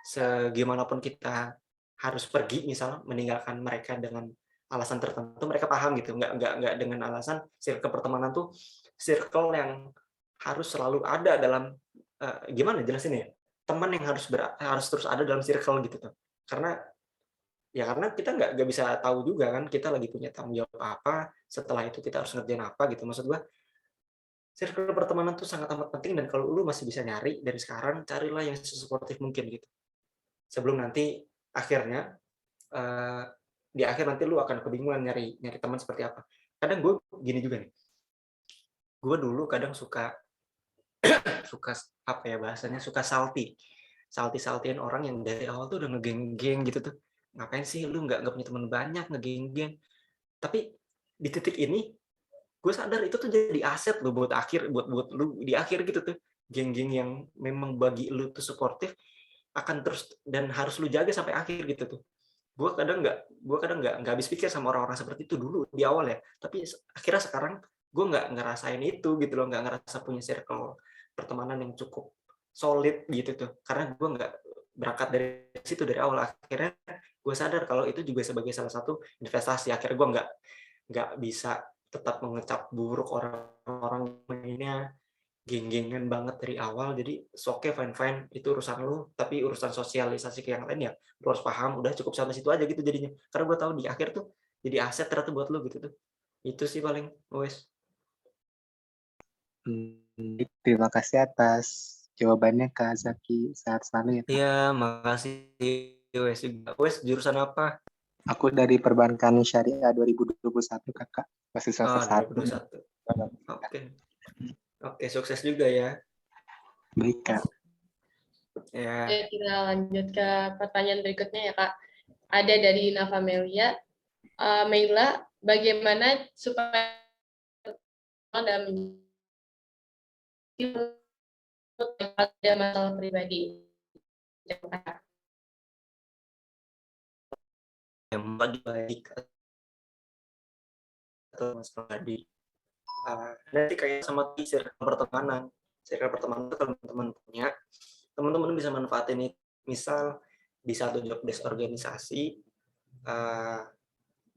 segimanapun kita harus pergi, misalnya meninggalkan mereka dengan alasan tertentu, mereka paham gitu, nggak dengan alasan. Circle pertemanan tuh circle yang harus selalu ada dalam gimana jelasin ya, teman yang harus terus ada dalam circle gitu tuh, karena kita nggak bisa tahu juga kan kita lagi punya tanggung jawab apa, setelah itu kita harus ngerjain apa gitu. Maksud gua circle pertemanan tuh sangat amat penting, dan kalau lu masih bisa nyari dari sekarang, carilah yang sesuportif mungkin gitu. Sebelum nanti akhirnya di akhir nanti lu akan kebingungan nyari teman seperti apa. Kadang gue gini juga nih. Gue dulu kadang suka suka apa ya bahasanya, suka salty-saltyin orang yang dari awal tuh udah ngegeng-geng gitu tuh. Ngapain sih lu nggak punya teman banyak ngegeng-geng. Tapi di titik ini gue sadar itu tuh jadi aset lo buat buat lu di akhir gitu tuh. Geng-geng yang memang bagi lu tuh suportif akan terus dan harus lu jaga sampai akhir gitu tuh. Gue kadang nggak habis pikir sama orang-orang seperti itu dulu di awal ya, tapi akhirnya sekarang gue nggak ngerasain itu gitu loh, nggak ngerasa punya circle pertemanan yang cukup solid gitu tuh, karena gue nggak berangkat dari situ dari awal. Akhirnya gue sadar kalau itu juga sebagai salah satu investasi. Akhirnya gue nggak bisa tetap mengecap buruk orang-orang mainnya geng-gengan banget dari awal. Jadi oke, fine itu urusan lu, tapi urusan sosialisasi ke yang lain ya lu harus paham, udah cukup sampai situ aja gitu jadinya, karena gue tahu di akhir tuh jadi aset ternyata buat lu gitu tuh. Itu sih paling wes. Terima kasih atas jawabannya Kak Zaki. Sehat selalu ya Kak. Iya, makasih wes. Wes jurusan apa? Aku dari Perbankan Syariah 2021 Kakak. Masih semester 1. 2021. Oke, sukses juga ya. Baik Kak. Ya. Oke, kita lanjut ke pertanyaan berikutnya ya Kak. Ada dari Nafa Melia. Meila, bagaimana supaya dalam ada masalah pribadi? Yang baik atau mas pribadi. Nanti kayak sama circle pertemanan itu kalau teman-teman punya, teman-teman bisa manfaatin ini. Misal di satu job desk organisasi,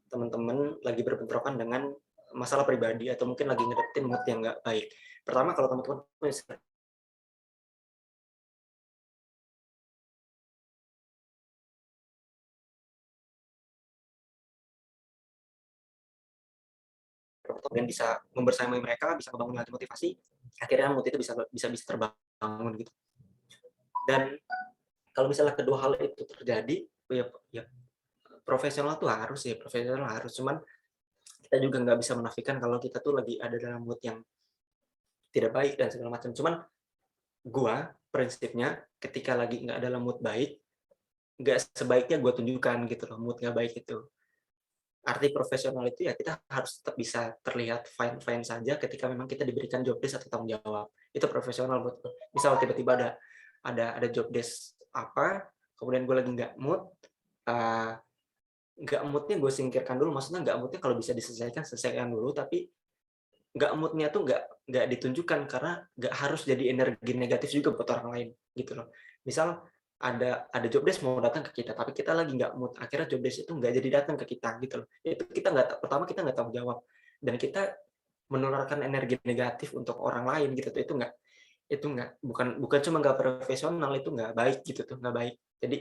teman-teman lagi berbentrokan dengan masalah pribadi atau mungkin lagi ngedapetin mood yang nggak baik. Pertama, kalau teman-teman punya dan bisa membersamai mereka, bisa membangun lagi motivasi, akhirnya mood itu bisa terbangun gitu. Dan kalau misalnya kedua hal itu terjadi, ya profesional harus, cuman kita juga nggak bisa menafikan kalau kita tuh lagi ada dalam mood yang tidak baik dan segala macam. Cuman gua prinsipnya ketika lagi nggak dalam mood baik, nggak sebaiknya gua tunjukkan gitu loh mood nggak baik itu. Arti profesional itu ya kita harus tetap bisa terlihat fine saja ketika memang kita diberikan job desk atau tanggung jawab. Itu profesional buat gue. Misal tiba-tiba ada job desk apa, kemudian gue lagi nggak moodnya gue singkirkan dulu. Maksudnya nggak moodnya kalau bisa selesaikan dulu, tapi nggak moodnya tuh nggak ditunjukkan, karena nggak harus jadi energi negatif juga buat orang lain gitu loh. Misal ada job desk mau datang ke kita, tapi kita lagi nggak mood, akhirnya job desk itu nggak jadi datang ke kita gitu loh. Itu kita nggak tanggung jawab, dan kita menularkan energi negatif untuk orang lain gitu tuh. Itu nggak bukan cuma nggak profesional, itu nggak baik gitu tuh, nggak baik. Jadi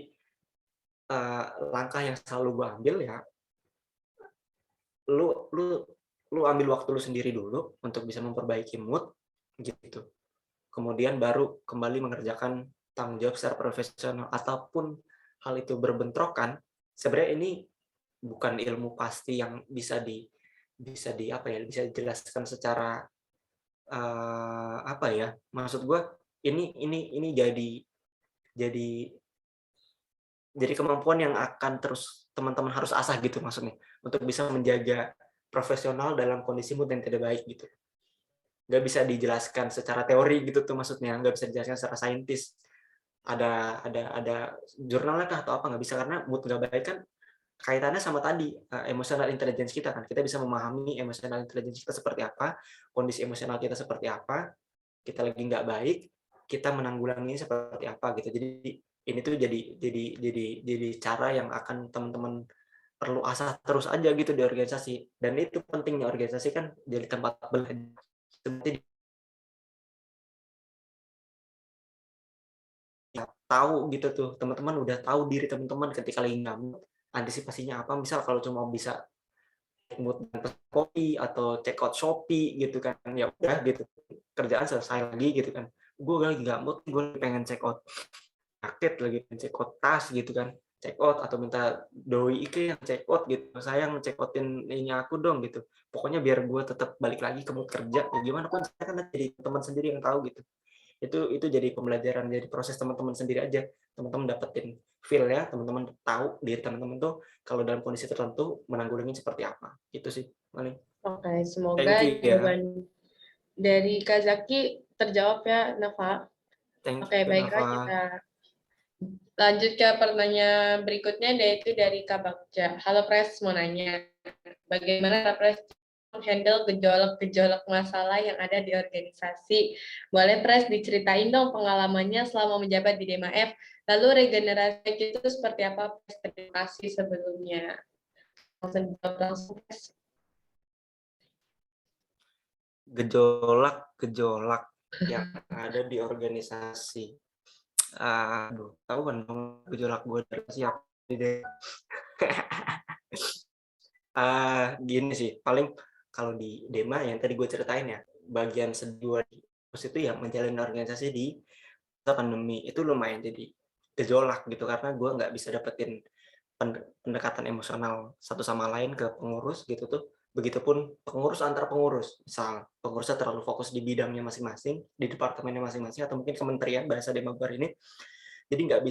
langkah yang selalu gue ambil ya, lu ambil waktu lu sendiri dulu untuk bisa memperbaiki mood gitu. Kemudian baru kembali mengerjakan tanggung jawab secara profesional. Ataupun hal itu berbentrokan, sebenarnya ini bukan ilmu pasti yang bisa dijelaskan secara apa ya? Maksud gue ini jadi kemampuan yang akan terus teman-teman harus asah gitu, maksudnya untuk bisa menjaga profesional dalam kondisi mood yang tidak baik gitu. Nggak bisa dijelaskan secara teori gitu tuh, maksudnya nggak bisa dijelaskan secara saintis. Ada jurnalnya kah atau apa, nggak bisa, karena mood nggak baik kan kaitannya sama tadi emotional intelligence kita kan. Kita bisa memahami emotional intelligence kita seperti apa, kondisi emosional kita seperti apa, kita lagi nggak baik, kita menanggulangi seperti apa gitu. Jadi ini tuh jadi cara yang akan teman-teman perlu asah terus aja gitu di organisasi. Dan itu pentingnya organisasi kan jadi tempat belajar. Tahu gitu tuh, teman-teman udah tahu diri teman-teman ketika lagi nggak mood, antisipasinya apa. Misal kalau cuma bisa mood kopi atau check out Shopee gitu kan, ya udah gitu, kerjaan selesai lagi gitu kan. Gue lagi nggak mood, gue pengen check out jaket, lagi pengen check out tas gitu kan, check out atau minta doi yang check out gitu, sayang check outin ini aku dong gitu. Pokoknya biar gue tetap balik lagi ke mood kerja, ya gimana pun saya kan jadi teman sendiri yang tahu gitu. Itu jadi pembelajaran, jadi proses teman-teman sendiri aja. Teman-teman dapetin feel ya, teman-teman tahu diri teman-teman tuh kalau dalam kondisi tertentu menanggulangi seperti apa. Itu sih paling. Oke, Thank semoga you ya. jawaban dari Kak Zaki terjawab ya, Nafa. Thank Oke, you, baiklah Nafa. kita lanjut ke pertanyaan berikutnya, yaitu dari Kak Bagja. Halo Pres, mau nanya, bagaimana Kak Pres handle gejolak-gejolak masalah yang ada di organisasi? Boleh Pres diceritain dong pengalamannya selama menjabat di DMAF, lalu regenerasi itu seperti apa Pres? Terima kasih sebelumnya. Langsung Pres. Gejolak yang ada di organisasi. Aduh, tahu kan gejolak gue dari siapa? Gini sih, paling kalau di Dema yang tadi gue ceritain ya, bagian kedua di itu ya menjalin organisasi di pandemi itu lumayan jadi gejolak gitu karena gue nggak bisa dapetin pendekatan emosional satu sama lain ke pengurus gitu tuh. Begitupun pengurus antar pengurus, misal pengurusnya terlalu fokus di bidangnya masing-masing, di departemennya masing-masing, atau mungkin kementerian bahasa Demabar ini, jadi nggak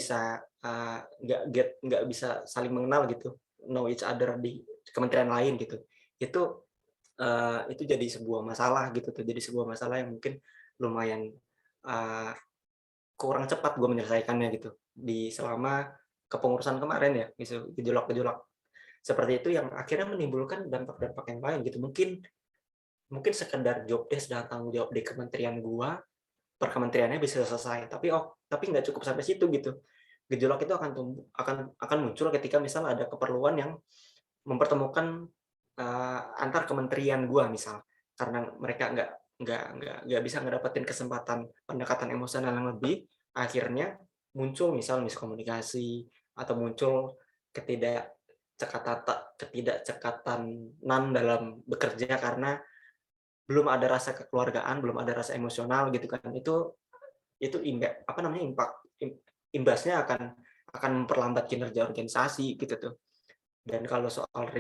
bisa saling mengenal gitu, know each other di kementerian lain gitu. Itu jadi sebuah masalah gitu tuh, jadi sebuah masalah yang mungkin lumayan kurang cepat gue menyelesaikannya gitu di selama kepengurusan kemarin ya, gitu, gejolak-gejolak seperti itu yang akhirnya menimbulkan dampak-dampak yang lain gitu. Mungkin sekedar job desk dan tanggung jawab di kementerian gua, per kementeriannya bisa selesai, tapi nggak cukup sampai situ gitu. Gejolak itu akan muncul ketika misalnya ada keperluan yang mempertemukan antar kementerian gua misal, karena mereka nggak bisa ngedapetin kesempatan pendekatan emosional yang lebih, akhirnya muncul misal miskomunikasi atau muncul ketidakcekatanan dalam bekerja karena belum ada rasa kekeluargaan, belum ada rasa emosional gitu kan. Itu imbasnya akan memperlambat kinerja organisasi gitu tuh. Dan kalau soal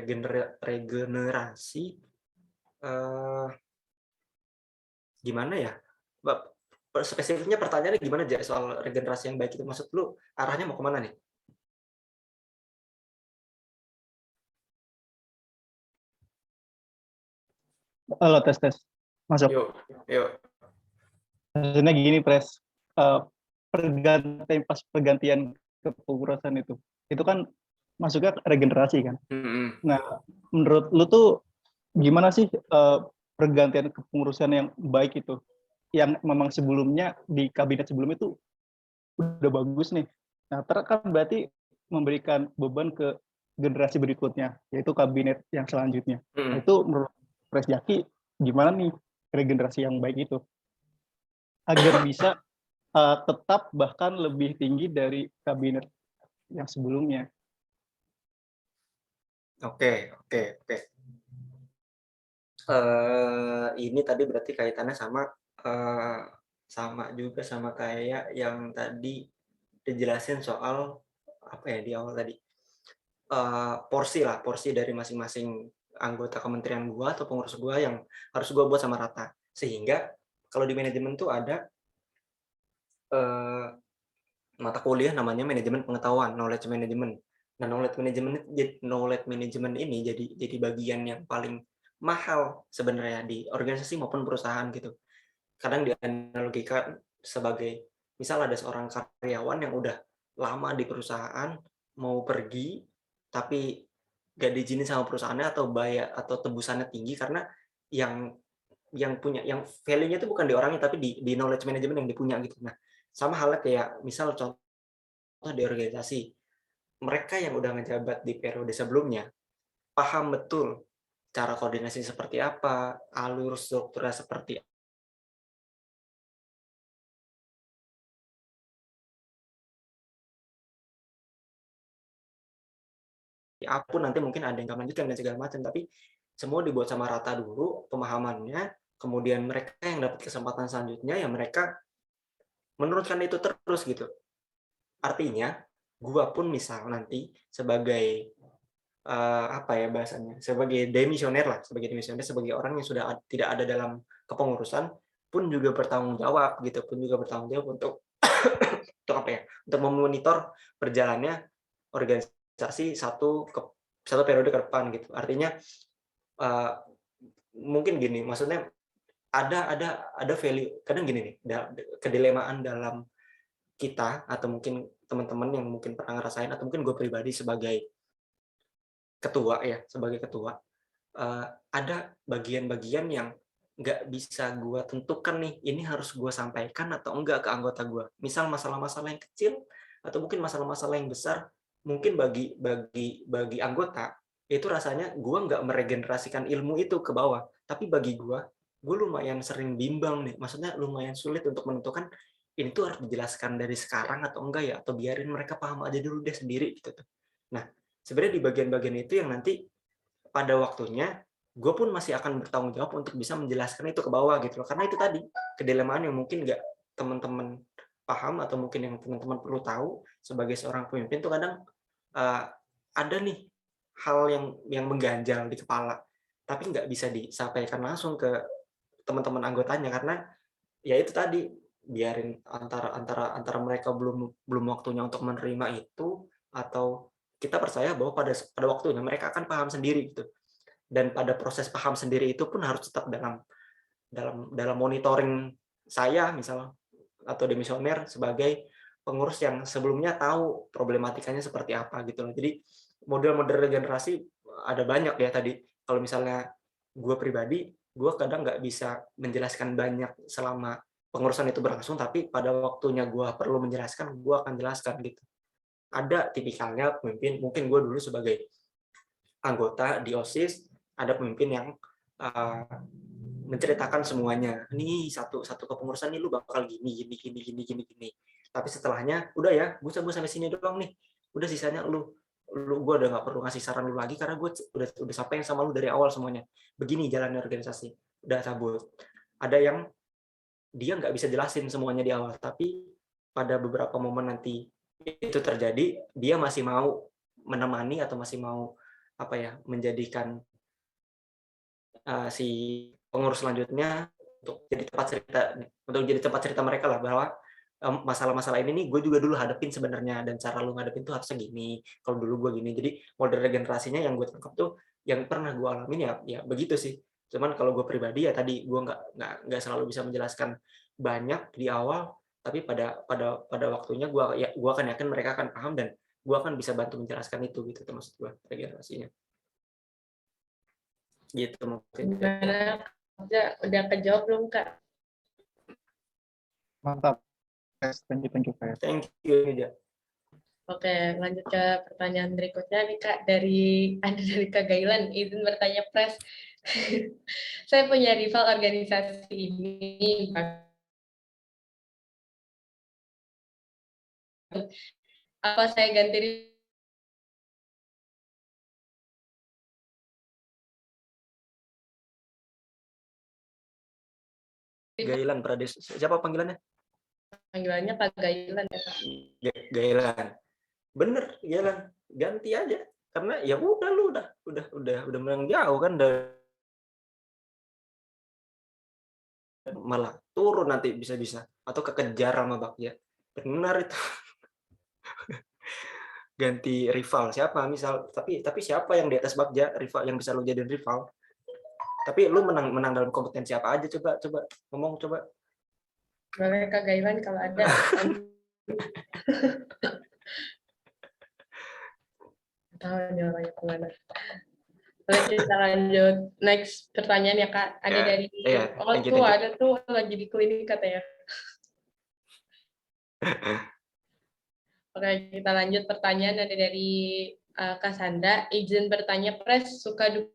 regenerasi gimana ya? Spesifiknya pertanyaannya gimana aja soal regenerasi yang baik itu? Maksud lu arahnya mau kemana nih? Halo, tes. Masuk. Yuk. Maksudnya gini, Pres. Pergantian kepengurusan itu kan masuknya regenerasi kan. Nah, menurut lu tuh gimana sih pergantian kepengurusan yang baik itu? Yang memang sebelumnya di kabinet sebelum itu udah bagus nih. Nah, kan berarti memberikan beban ke generasi berikutnya, yaitu kabinet yang selanjutnya. Nah, itu menurut Pres Jaki gimana nih regenerasi yang baik itu agar bisa tetap bahkan lebih tinggi dari kabinet yang sebelumnya. Oke. Ini tadi berarti kaitannya sama juga sama kayak yang tadi dijelasin soal apa ya di awal tadi, porsi dari masing-masing anggota kementerian gua atau pengurus gua yang harus gua buat sama rata. Sehingga kalau di manajemen tuh ada mata kuliah namanya manajemen pengetahuan, knowledge management. Nah, knowledge management ini jadi bagian yang paling mahal sebenarnya di organisasi maupun perusahaan gitu. Kadang dianalogikan sebagai misal ada seorang karyawan yang udah lama di perusahaan mau pergi tapi gak diizinin sama perusahaannya atau bayar atau tebusannya tinggi karena yang value-nya itu bukan di orangnya tapi di knowledge management yang dipunya gitu. Nah, sama halnya kayak misal contoh di organisasi, mereka yang udah ngejabat di periode sebelumnya paham betul cara koordinasi seperti apa, alur strukturnya seperti apa, nanti mungkin ada yang nggak melanjutkan dan segala macam, tapi semua dibuat sama rata dulu pemahamannya, kemudian mereka yang dapat kesempatan selanjutnya ya mereka menurunkan itu terus gitu. Artinya, gua pun misal nanti sebagai apa ya bahasanya, sebagai demisioner, sebagai orang yang sudah tidak ada dalam kepengurusan, pun juga bertanggung jawab gitu, pun juga bertanggung jawab untuk untuk apa ya? Untuk memonitor berjalannya organisasi satu periode ke depan gitu. Artinya mungkin gini, maksudnya ada value, kadang gini nih, kedelemaan dalam kita atau mungkin teman-teman yang mungkin pernah ngerasain atau mungkin gue pribadi sebagai ketua ya, sebagai ketua, ada bagian-bagian yang nggak bisa gue tentukan nih, ini harus gue sampaikan atau enggak ke anggota gue. Misal masalah-masalah yang kecil atau mungkin masalah-masalah yang besar, mungkin bagi anggota itu rasanya gue nggak meregenerasikan ilmu itu ke bawah, tapi bagi gue lumayan sering bimbang nih, maksudnya lumayan sulit untuk menentukan ini tuh harus dijelaskan dari sekarang atau enggak ya, atau biarin mereka paham aja dulu deh sendiri gitu tuh. Nah, sebenarnya di bagian-bagian itu yang nanti pada waktunya gue pun masih akan bertanggung jawab untuk bisa menjelaskan itu ke bawah gitu loh. Karena itu tadi kedelemaan yang mungkin nggak teman-teman paham atau mungkin yang teman-teman perlu tahu sebagai seorang pemimpin tuh kadang ada nih hal yang mengganjal di kepala, tapi nggak bisa disampaikan langsung ke teman-teman anggotanya karena ya itu tadi biarin antara mereka belum waktunya untuk menerima itu atau kita percaya bahwa pada waktunya mereka akan paham sendiri gitu. Dan pada proses paham sendiri itu pun harus tetap dalam monitoring saya misal atau demisioner sebagai pengurus yang sebelumnya tahu problematikanya seperti apa gitu loh. Jadi model-model regenerasi ada banyak ya tadi. Kalau misalnya gue pribadi, gue kadang nggak bisa menjelaskan banyak selama pengurusan itu berlangsung, tapi pada waktunya gue perlu menjelaskan, gue akan jelaskan gitu. Ada tipikalnya pemimpin, mungkin gue dulu sebagai anggota di OSIS, ada pemimpin yang menceritakan semuanya. Nih satu kepengurusan nih lu bakal gini. Tapi setelahnya udah ya, gue sampai sini doang nih. Udah sisanya lu gue udah nggak perlu ngasih saran lu lagi karena gue udah sampai sama lu dari awal semuanya. Begini jalannya organisasi. Udah cabut. Ada yang dia nggak bisa jelasin semuanya di awal, tapi pada beberapa momen nanti itu terjadi, dia masih mau menemani atau masih mau apa ya menjadikan si pengurus selanjutnya untuk jadi tempat cerita mereka lah bahwa masalah-masalah ini nih gue juga dulu hadapin sebenarnya dan cara lu ngadepin tuh harusnya gini kalau dulu gue gini. Jadi model regenerasinya yang gue tangkap tuh yang pernah gue alamin ya begitu sih. Cuman kalau gue pribadi ya tadi gue nggak selalu bisa menjelaskan banyak di awal, tapi pada waktunya gue akan yakin mereka akan paham dan gue akan bisa bantu menjelaskan itu gitu maksud gue regenerasinya. Gitu mungkin. Gimana? Udah kejawab belum, Kak? Mantap. Thank you, Kak. Thank you, Nida. Oke, lanjut ke pertanyaan berikutnya nih, Kak. Ada dari Kak Gailan, izin bertanya, Pres. Saya punya rival organisasi ini. Apa saya ganti Gailan Pradesh. Siapa panggilannya? panggilannya Kak Gailan ya, Kak? Gailan. Bener, Gailan. Ganti aja. Karena ya udah lu udah menang jauh kan malah turun nanti bisa-bisa atau kekejar sama Bagja. Benar itu. Ganti rival siapa misal tapi siapa yang di atas Bagja rival yang bisa lu jadiin rival? Tapi lu menang dalam kompetensi apa aja coba ngomong coba. Boleh Kak Gailan kalau ada. Tahu nih orangnya kemana. Boleh kita lanjut next pertanyaan ya Kak. Ada dari thank you. ada tuh lagi di klinik katanya. Oke, kita lanjut pertanyaan ada dari Kak Sandra. Izin bertanya, Pres, suka duka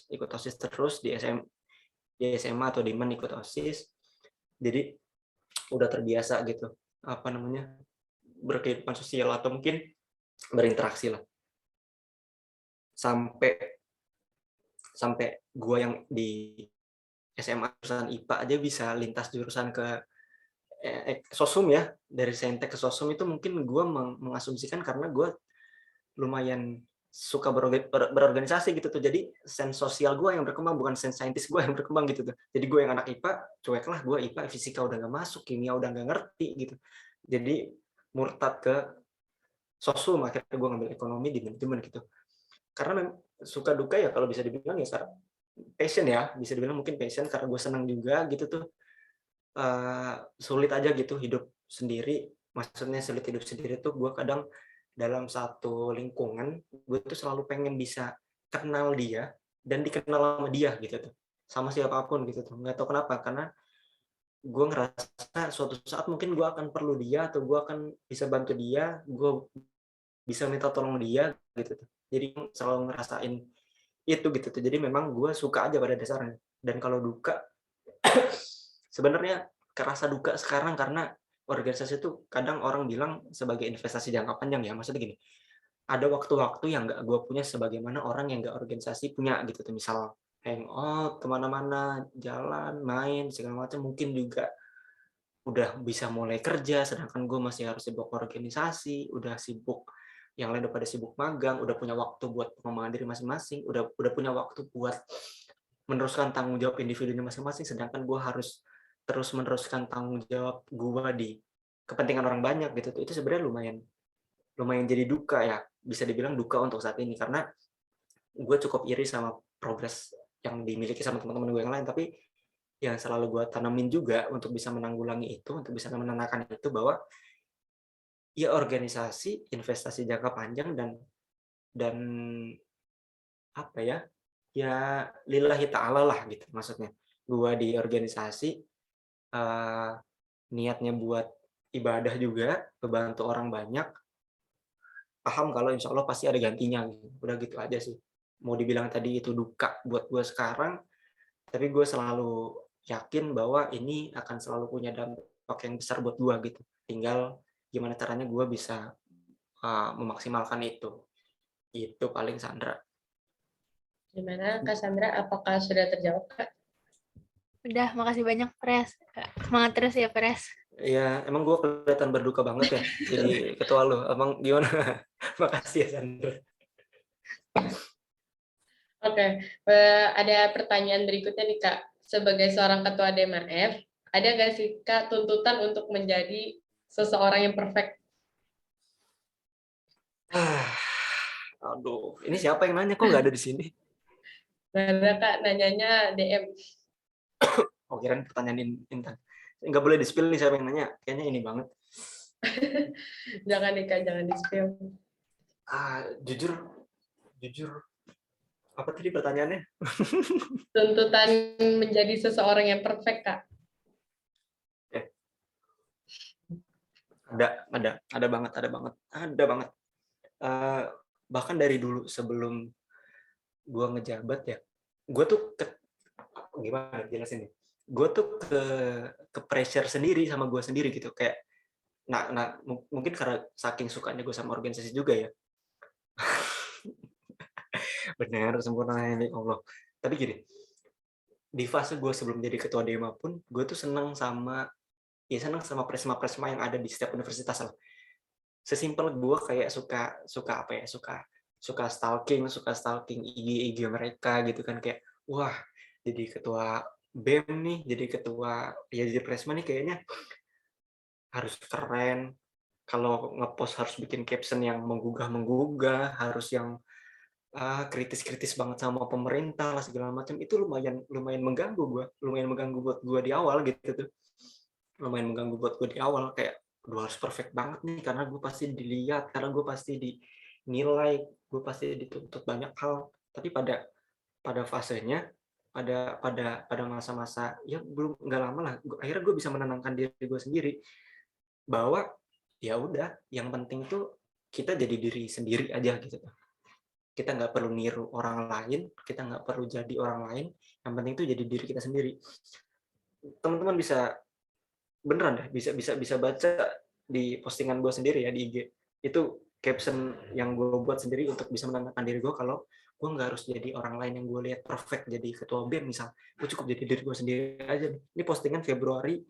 ikut OSIS terus di SMA atau di MAN ikut OSIS. Jadi udah terbiasa gitu, apa namanya, berkehidupan sosial atau mungkin berinteraksi lah. Sampai sampai gua yang di SMA jurusan IPA aja bisa lintas jurusan ke sosum ya, dari saintek ke sosum itu mungkin gua mengasumsikan karena gua lumayan suka berorganisasi gitu tuh. Jadi sense sosial gua yang berkembang, bukan sense saintis gua yang berkembang gitu tuh. Jadi gua yang anak IPA, cuek lah gua IPA, fisika udah nggak masuk, kimia udah nggak ngerti gitu. Jadi murtad ke sosum, akhirnya gua ngambil ekonomi di manajemen gitu. Karena suka duka ya kalau bisa dibilang ya passion ya, bisa dibilang mungkin passion karena gue senang juga gitu tuh. Sulit aja gitu hidup sendiri, maksudnya sulit hidup sendiri tuh gue kadang dalam satu lingkungan, gue tuh selalu pengen bisa kenal dia dan dikenal sama dia gitu tuh, sama siapapun gitu tuh. Nggak tahu kenapa, karena gue ngerasa suatu saat mungkin gue akan perlu dia atau gue akan bisa bantu dia, gue bisa minta tolong dia gitu tuh. Jadi selalu ngerasain itu gitu tuh. Jadi memang gue suka aja pada dasarnya. Dan kalau duka, sebenarnya kerasa duka sekarang karena organisasi itu kadang orang bilang sebagai investasi jangka panjang ya. Maksudnya gini, ada waktu-waktu yang nggak gue punya sebagaimana orang yang nggak organisasi punya gitu tuh. Misal hangout kemana-mana, jalan, main, segala macam. Mungkin juga udah bisa mulai kerja, sedangkan gue masih harus sibuk organisasi, udah sibuk, yang lain udah pada sibuk magang, udah punya waktu buat pengembangan diri masing-masing, udah punya waktu buat meneruskan tanggung jawab individunya masing-masing, sedangkan gue harus terus meneruskan tanggung jawab gue di kepentingan orang banyak gitu. Itu sebenarnya lumayan jadi duka ya, bisa dibilang duka untuk saat ini, karena gue cukup iri sama progres yang dimiliki sama teman-teman gue yang lain, tapi yang selalu gue tanamin juga untuk bisa menanggulangi itu, untuk bisa menenangkan itu, bahwa ya organisasi investasi jangka panjang dan apa ya, ya lillahi ta'ala lah gitu maksudnya. Gua di organisasi niatnya buat ibadah juga, ngebantu orang banyak, paham kalau insya Allah pasti ada gantinya gitu. Udah gitu aja sih. Mau dibilang tadi itu duka buat gue sekarang, tapi gue selalu yakin bahwa ini akan selalu punya dampak yang besar buat gue gitu. Tinggal gimana caranya gue bisa memaksimalkan itu. Itu paling, Sandra. Gimana Kak Sandra, apakah sudah terjawab Kak? Udah, makasih banyak, Pres. Semangat terus ya, Pres. Ya, emang gue kelihatan berduka banget ya jadi ketua lo. Emang gimana? Makasih ya, Sandra. Oke, ada pertanyaan berikutnya nih Kak. Sebagai seorang ketua DMAF, ada nggak sih Kak tuntutan untuk menjadi seseorang yang perfect? Aduh, ini siapa yang nanya, kok nggak ada di sini? Ada Kak, nanyanya DM. Oh, kirain pertanyaan Intan. Nggak boleh di-spill nih siapa yang nanya. Kayaknya ini banget. Jangan nih Kak, jangan di-spill. Jujur. Apa tadi pertanyaannya? Tuntutan menjadi seseorang yang perfect Kak. Ada banget. Bahkan dari dulu sebelum gue ngejabat ya, gue tuh gimana jelasin nih? Gue tuh ke pressure sendiri sama gue sendiri gitu, kayak mungkin karena saking sukanya gue sama organisasi juga ya. Benar, sempurna milik Allah. Tapi gini, di fase gue sebelum jadi ketua DEMA pun, gue tuh senang sama presma yang ada di setiap universitas lah. Sesimpel gue kayak suka stalking IG mereka gitu kan, kayak wah jadi ketua BEM nih, jadi presma nih kayaknya harus keren, kalau ngepost harus bikin caption yang menggugah, harus yang kritis banget sama pemerintah lah segala macam. Itu lumayan mengganggu buat gue di awal gitu tuh. Kayak harus perfect banget nih, karena gue pasti dilihat, karena gue pasti dinilai, gue pasti dituntut banyak hal. Tapi pada fasenya, pada masa-masa ya belum nggak lama lah, akhirnya gue bisa menenangkan diri gue sendiri bahwa ya udah, yang penting tuh kita jadi diri sendiri aja gitu. Kita nggak perlu niru orang lain, kita nggak perlu jadi orang lain, yang penting tuh jadi diri kita sendiri. Teman-teman bisa beneran deh bisa baca di postingan gue sendiri ya di IG. Itu caption yang gue buat sendiri untuk bisa menenangkan diri gue kalau gue nggak harus jadi orang lain yang gue lihat perfect jadi ketua BEM misal. Gue cukup jadi diri gue sendiri aja. Ini postingan Februari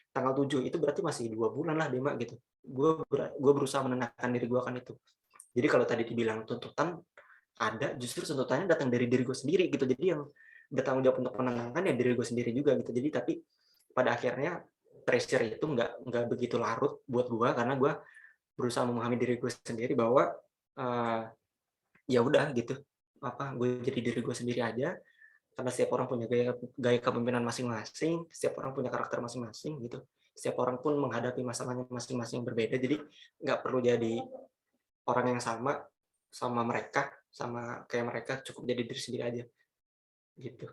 tanggal 7, itu berarti masih 2 bulan lah Dema gitu. Gue berusaha menenangkan diri gue kan itu. Jadi kalau tadi dibilang tuntutan ada, justru tuntutannya datang dari diri gue sendiri gitu. Jadi yang bertanggung jawab untuk menenangkan ya diri gue sendiri juga gitu. Jadi tapi pada akhirnya pressure itu nggak begitu larut buat gue karena gue berusaha memahami diri gue sendiri bahwa ya udah gitu, gue jadi diri gue sendiri aja karena setiap orang punya gaya kepemimpinan masing-masing, setiap orang punya karakter masing-masing gitu, setiap orang pun menghadapi masalahnya masing-masing yang berbeda, jadi nggak perlu jadi orang yang sama mereka, sama kayak mereka, cukup jadi diri sendiri aja gitu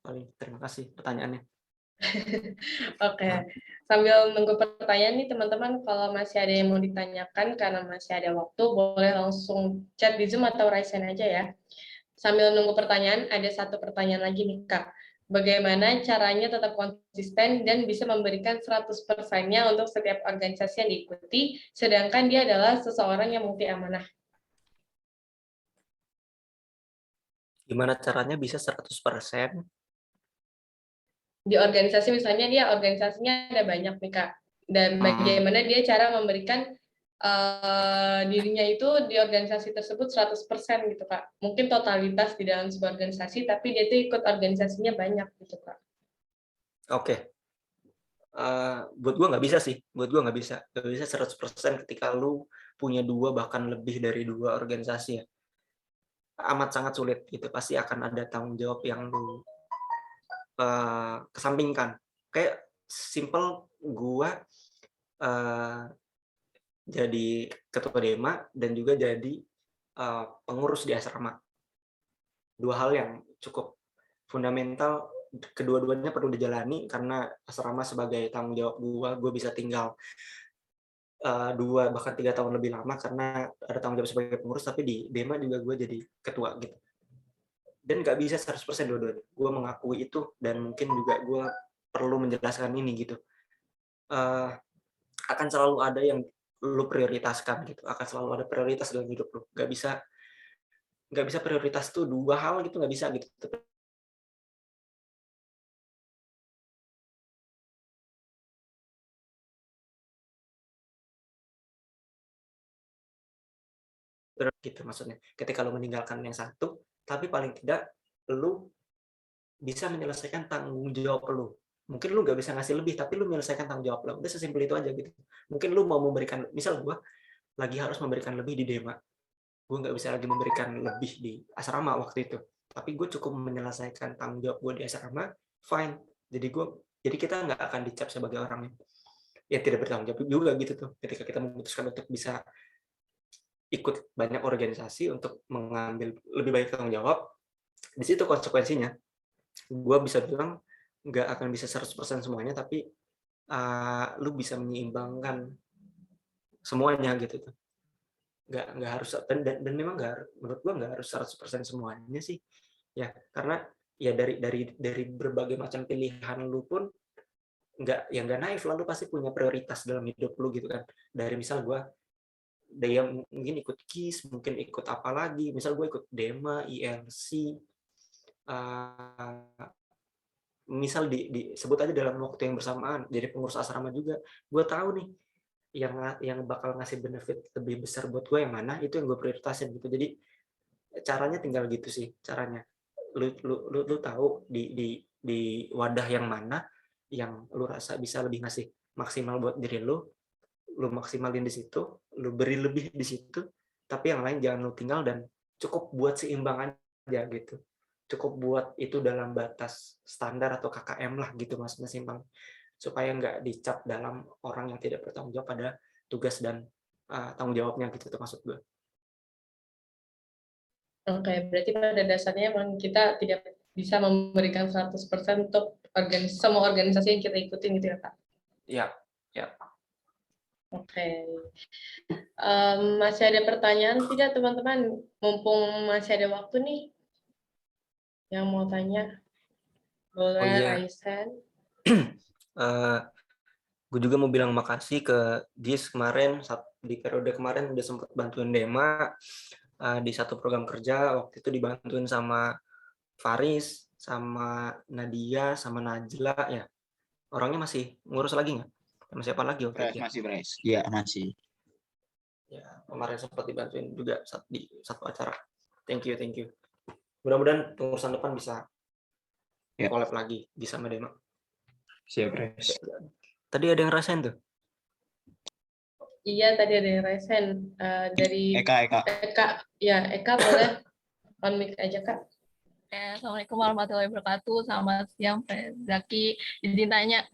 paling. Terima kasih pertanyaannya. Oke, sambil nunggu pertanyaan nih teman-teman, kalau masih ada yang mau ditanyakan karena masih ada waktu, boleh langsung chat di Zoom atau raise hand aja ya. Sambil nunggu pertanyaan, ada satu pertanyaan lagi nih Kak. Bagaimana caranya tetap konsisten dan bisa memberikan 100%-nya untuk setiap organisasi yang diikuti, sedangkan dia adalah seseorang yang multi amanah? Gimana caranya bisa 100%? Di organisasi misalnya dia organisasinya ada banyak nih Kak, dan bagaimana dia cara memberikan dirinya itu di organisasi tersebut 100% gitu Kak. Mungkin totalitas di dalam sebuah organisasi, tapi dia tuh ikut organisasinya banyak gitu Kak. Oke. Buat gue nggak bisa sih. Buat gue nggak bisa 100% ketika lu punya 2 bahkan lebih dari 2 organisasi ya. Amat sangat sulit gitu. Pasti akan ada tanggung jawab yang lu kesampingkan. Kayak simple gue jadi ketua Dema dan juga jadi pengurus di asrama. 2 hal yang cukup fundamental, kedua-duanya perlu dijalani karena asrama sebagai tanggung jawab gue bisa tinggal 2 bahkan 3 tahun lebih lama karena ada tanggung jawab sebagai pengurus, tapi di Dema juga gue jadi ketua gitu. Dan nggak bisa 100% dua-duanya. Gue mengakui itu dan mungkin juga gue perlu menjelaskan ini gitu. Akan selalu ada yang lu prioritaskan gitu. Akan selalu ada prioritas dalam hidup lu. Nggak bisa prioritas tuh 2 hal gitu, nggak bisa gitu. Gitu maksudnya. Ketika lu meninggalkan yang satu, tapi paling tidak lu bisa menyelesaikan tanggung jawab lu. Mungkin lu nggak bisa ngasih lebih, tapi lu menyelesaikan tanggung jawab lu. Udah sesimpel itu aja gitu. Mungkin lu mau memberikan, misal gue lagi harus memberikan lebih di Dema, gue nggak bisa lagi memberikan lebih di asrama waktu itu. Tapi gue cukup menyelesaikan tanggung jawab gue di asrama, fine. Jadi kita nggak akan dicap sebagai orang yang tidak bertanggung jawab juga gitu tuh. Ketika kita memutuskan untuk bisa ikut banyak organisasi untuk mengambil lebih banyak tanggung jawab, di situ konsekuensinya. Gue bisa bilang nggak akan bisa 100% semuanya, tapi lu bisa menyeimbangkan semuanya gitu tuh. Nggak harus, dan memang menurut gue nggak harus 100% semuanya sih. Ya, karena ya dari berbagai macam pilihan lu pun nggak naif, lalu pasti punya prioritas dalam hidup lu gitu kan. Dari misal gue dia mungkin ikut KIS, mungkin ikut apa lagi, misal gue ikut Dema, ILC, misal disebut aja dalam waktu yang bersamaan jadi pengurus asrama juga, gue tahu nih yang bakal ngasih benefit lebih besar buat gue yang mana, itu yang gue prioritasin gitu. Jadi caranya tinggal gitu sih caranya. Lu tahu di wadah yang mana yang lu rasa bisa lebih ngasih maksimal buat diri lu maksimalin di situ, lu beri lebih di situ, tapi yang lain jangan lu tinggal, dan cukup buat seimbang aja gitu. Cukup buat itu dalam batas standar atau KKM lah gitu mas, seimbang. Supaya nggak dicap dalam orang yang tidak bertanggung jawab pada tugas dan tanggung jawabnya gitu tuh maksud gue. Oke, berarti pada dasarnya memang kita tidak bisa memberikan 100% untuk semua organisasi yang kita ikutin gitu ya Kak? Iya, ya. Oke. Masih ada pertanyaan tidak teman-teman? Mumpung masih ada waktu nih. Yang mau tanya, boleh raise hand. Gue juga mau bilang makasih ke Gis kemarin, di periode kemarin udah sempat bantuin Dema di satu program kerja. Waktu itu dibantuin sama Faris, sama Nadia, sama Najla ya. Orangnya masih ngurus lagi nggak? Sama siapa lagi waktu itu? Masih, Pres. Iya, masih. Ya, kemarin sempat dibantuin juga di satu acara. Thank you. Mudah-mudahan urusan depan bisa collab lagi bisa sama Dema. Siap, Pres. Tadi ada yang rasain tuh? Iya, tadi ada yang resen dari Eka. Ya, Eka boleh on mic aja, Kak. Assalamualaikum warahmatullahi wabarakatuh. Selamat siang, Pak Zaki. Jadi tanya,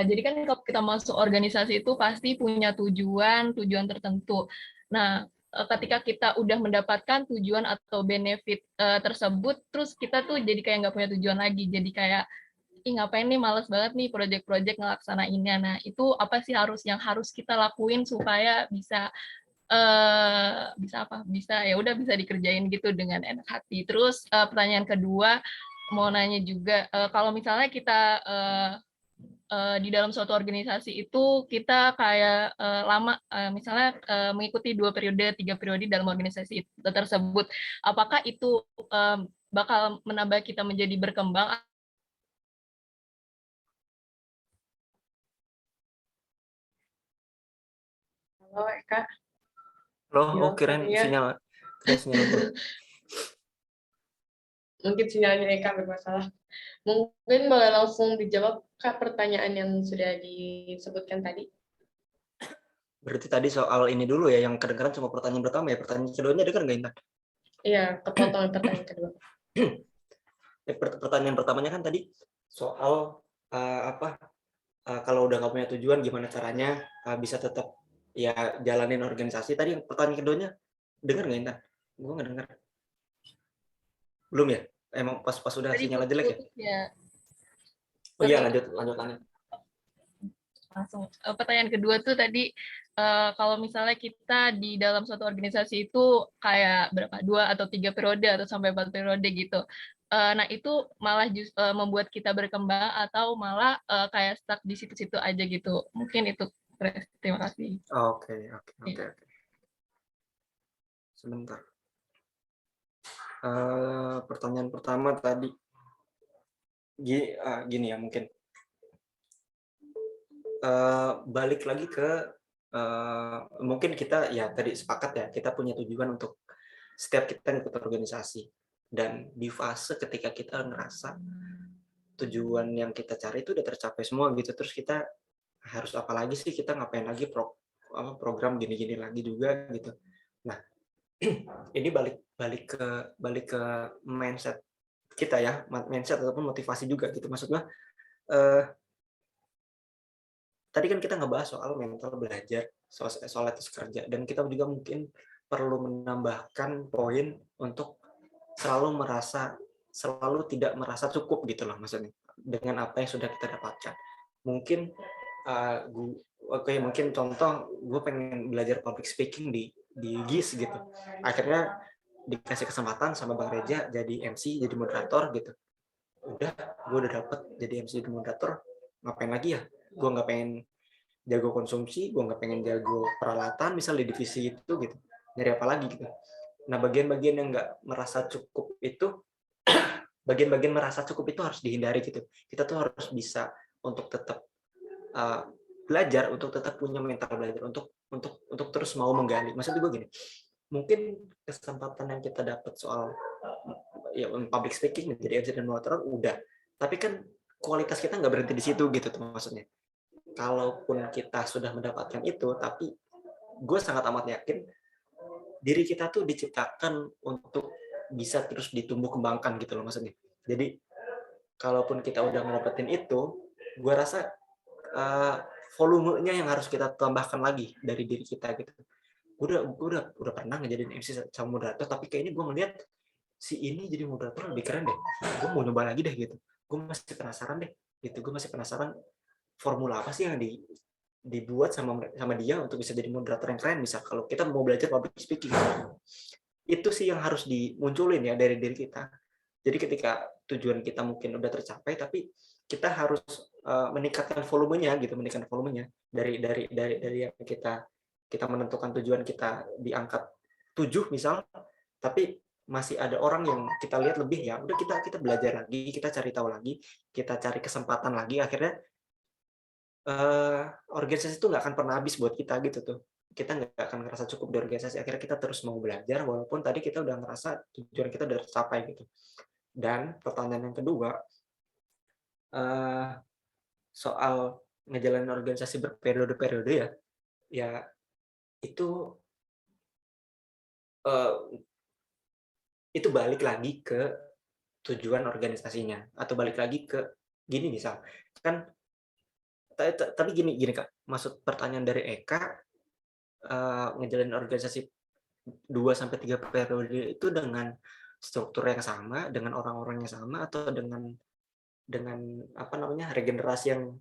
jadi kan kalau kita masuk organisasi itu pasti punya tujuan tertentu. Nah, ketika kita udah mendapatkan tujuan atau benefit tersebut, terus kita tuh jadi kayak nggak punya tujuan lagi. Jadi kayak, ngapain nih, males banget nih project-project ngelaksanainnya. Nah, itu apa sih yang harus kita lakuin supaya bisa bisa dikerjain gitu dengan enak hati. Terus pertanyaan kedua mau nanya juga, kalau misalnya kita di dalam suatu organisasi itu kita kayak lama, misalnya mengikuti 2 periode, 3 periode dalam organisasi tersebut, apakah itu bakal menambah kita menjadi berkembang? Halo, Eka. Loh, kirain sinyal gue. Mungkin sinyalnya Eka bermasalah. Mungkin boleh langsung dijawab, Kak, pertanyaan yang sudah disebutkan tadi. Berarti tadi soal ini dulu ya, yang kedengeran cuma pertanyaan pertama ya. Pertanyaan keduanya dengar nggak, Intan? Iya, kepotong pertanyaan kedua. Pertanyaan pertamanya kan tadi soal kalau udah nggak punya tujuan gimana caranya bisa tetap ya jalanin organisasi. Tadi pertanyaan keduanya dengar nggak, Intan? Gue nggak dengar. Belum ya? Emang pas udah sinyal jelek ya? Oh iya, lanjut. Langsung. Pertanyaan kedua tuh tadi, kalau misalnya kita di dalam suatu organisasi itu kayak 2 atau 3 periode atau sampai 4 periode gitu. Nah, itu malah membuat kita berkembang atau malah kayak stuck di situ-situ aja gitu. Mungkin itu. Terima kasih. Oke. Sebentar. Pertanyaan pertama tadi gini ya, mungkin balik lagi ke mungkin kita ya tadi sepakat ya, kita punya tujuan untuk setiap kita ikut organisasi, dan di fase ketika kita ngerasa tujuan yang kita cari itu udah tercapai semua gitu, terus kita harus apa lagi sih, kita ngapain lagi program gini-gini lagi juga gitu. Nah, ini balik ke mindset kita ya, mindset ataupun motivasi juga gitu. Maksudnya tadi kan kita ngebahas soal mental belajar, soal etos kerja, dan kita juga mungkin perlu menambahkan poin untuk selalu tidak merasa cukup gitu loh, maksudnya dengan apa yang sudah kita dapatkan. Mungkin mungkin contoh, gue pengen belajar public speaking di GIS gitu. Akhirnya dikasih kesempatan sama Bang Reja jadi MC, jadi moderator gitu. Gue udah dapet jadi MC, jadi moderator, ngapain lagi ya? Gue nggak pengen jago konsumsi, gue nggak pengen jago peralatan, misal di divisi itu gitu. Nyari apa lagi gitu. Nah, bagian-bagian yang nggak merasa cukup itu, bagian-bagian merasa cukup itu harus dihindari gitu. Kita tuh harus bisa untuk tetap belajar, untuk tetap punya mental belajar, untuk terus mau menggali. Maksud gue gini, mungkin kesempatan yang kita dapat soal ya public speaking menjadi MC dan moderator udah, tapi kan kualitas kita nggak berhenti di situ gitu tuh maksudnya. Kalaupun kita sudah mendapatkan itu, tapi gue sangat amat yakin diri kita tuh diciptakan untuk bisa terus ditumbuh kembangkan gitu loh maksudnya. Jadi kalaupun kita udah ngedapetin itu, gue rasa volumenya yang harus kita tambahkan lagi dari diri kita gitu. Gue udah pernah ngejadiin MC sama moderator, tapi kayaknya gue ngeliat si ini jadi moderator lebih keren deh. Gue mau nyoba lagi deh gitu. Gue masih penasaran deh gitu. Gue masih penasaran formula apa sih yang dibuat sama dia untuk bisa jadi moderator yang keren. Misal kalau kita mau belajar public speaking, itu sih yang harus dimunculin ya dari diri kita. Jadi ketika tujuan kita mungkin udah tercapai, tapi kita harus meningkatkan volumenya gitu, meningkatkan volumenya dari yang kita menentukan tujuan kita di angka 7 misal, tapi masih ada orang yang kita lihat lebih, ya udah kita belajar lagi, kita cari tahu lagi, kita cari kesempatan lagi, akhirnya organisasi itu nggak akan pernah habis buat kita gitu tuh. Kita nggak akan ngerasa cukup di organisasi, akhirnya kita terus mau belajar walaupun tadi kita udah ngerasa tujuan kita udah tercapai gitu. Dan pertanyaan yang kedua, soal ngejalanin organisasi berperiode-periode ya, ya itu balik lagi ke tujuan organisasinya, atau balik lagi ke gini misal, kan tapi gini Kak, maksud pertanyaan dari Eka, ngejalanin organisasi 2-3 periode itu dengan struktur yang sama, dengan orang-orang yang sama, atau dengan apa namanya, regenerasi yang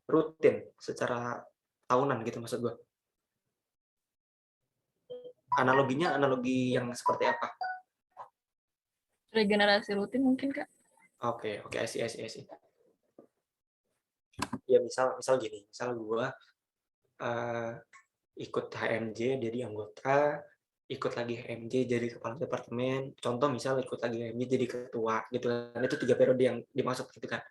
rutin secara tahunan gitu maksud gue. Analoginya analogi yang seperti apa? Regenerasi rutin mungkin, Kak. Oke, I see. Ya misal gini, misal gue ikut HMJ jadi anggota, ikut lagi HMJ jadi kepala departemen, contoh misal ikut lagi HMJ jadi ketua gitu kan, itu 3 periode yang dimaksud gitu kan.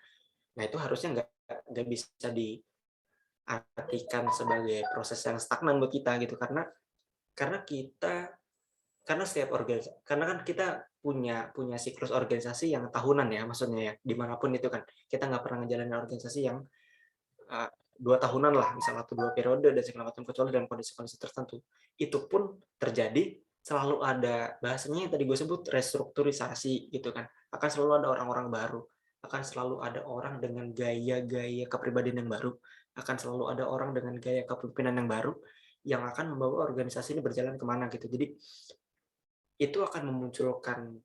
Nah itu harusnya nggak bisa diartikan sebagai proses yang stagnan buat kita gitu, karena setiap organisasi, karena kan kita punya siklus organisasi yang tahunan ya, maksudnya ya, dimanapun itu kan kita nggak pernah ngejalanin organisasi yang 2 tahunan lah, misal 1-2 periode dan segala macam, kecuali dalam kondisi-kondisi tertentu. Itu pun terjadi selalu ada bahasanya yang tadi gue sebut restrukturisasi gitu kan, akan selalu ada orang-orang baru, akan selalu ada orang dengan gaya-gaya kepribadian yang baru, akan selalu ada orang dengan gaya kepemimpinan yang baru yang akan membawa organisasi ini berjalan kemana gitu. Jadi itu akan memunculkan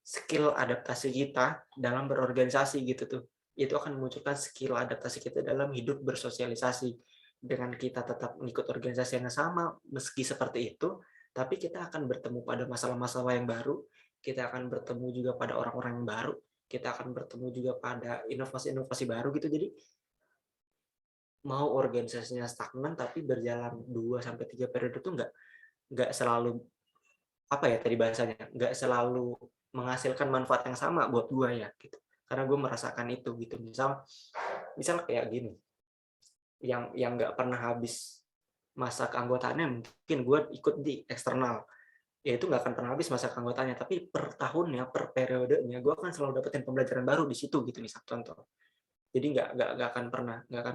skill adaptasi kita dalam berorganisasi gitu tuh. Itu akan memunculkan skill adaptasi kita dalam hidup bersosialisasi. Dengan kita tetap mengikut organisasi yang sama, meski seperti itu, tapi kita akan bertemu pada masalah-masalah yang baru, kita akan bertemu juga pada orang-orang yang baru, kita akan bertemu juga pada inovasi-inovasi baru gitu. Jadi mau organisasinya stagnan tapi berjalan 2-3 periode itu nggak selalu, apa ya tadi bahasanya, nggak selalu menghasilkan manfaat yang sama buat gue ya gitu, karena gue merasakan itu gitu. Misal kayak gini, yang nggak pernah habis masa keanggotaannya, mungkin gue ikut di eksternal, ya itu nggak akan pernah habis masa keanggotaannya, tapi per tahunnya, per periodenya gue akan selalu dapetin pembelajaran baru di situ gitu, misal contoh. Jadi nggak akan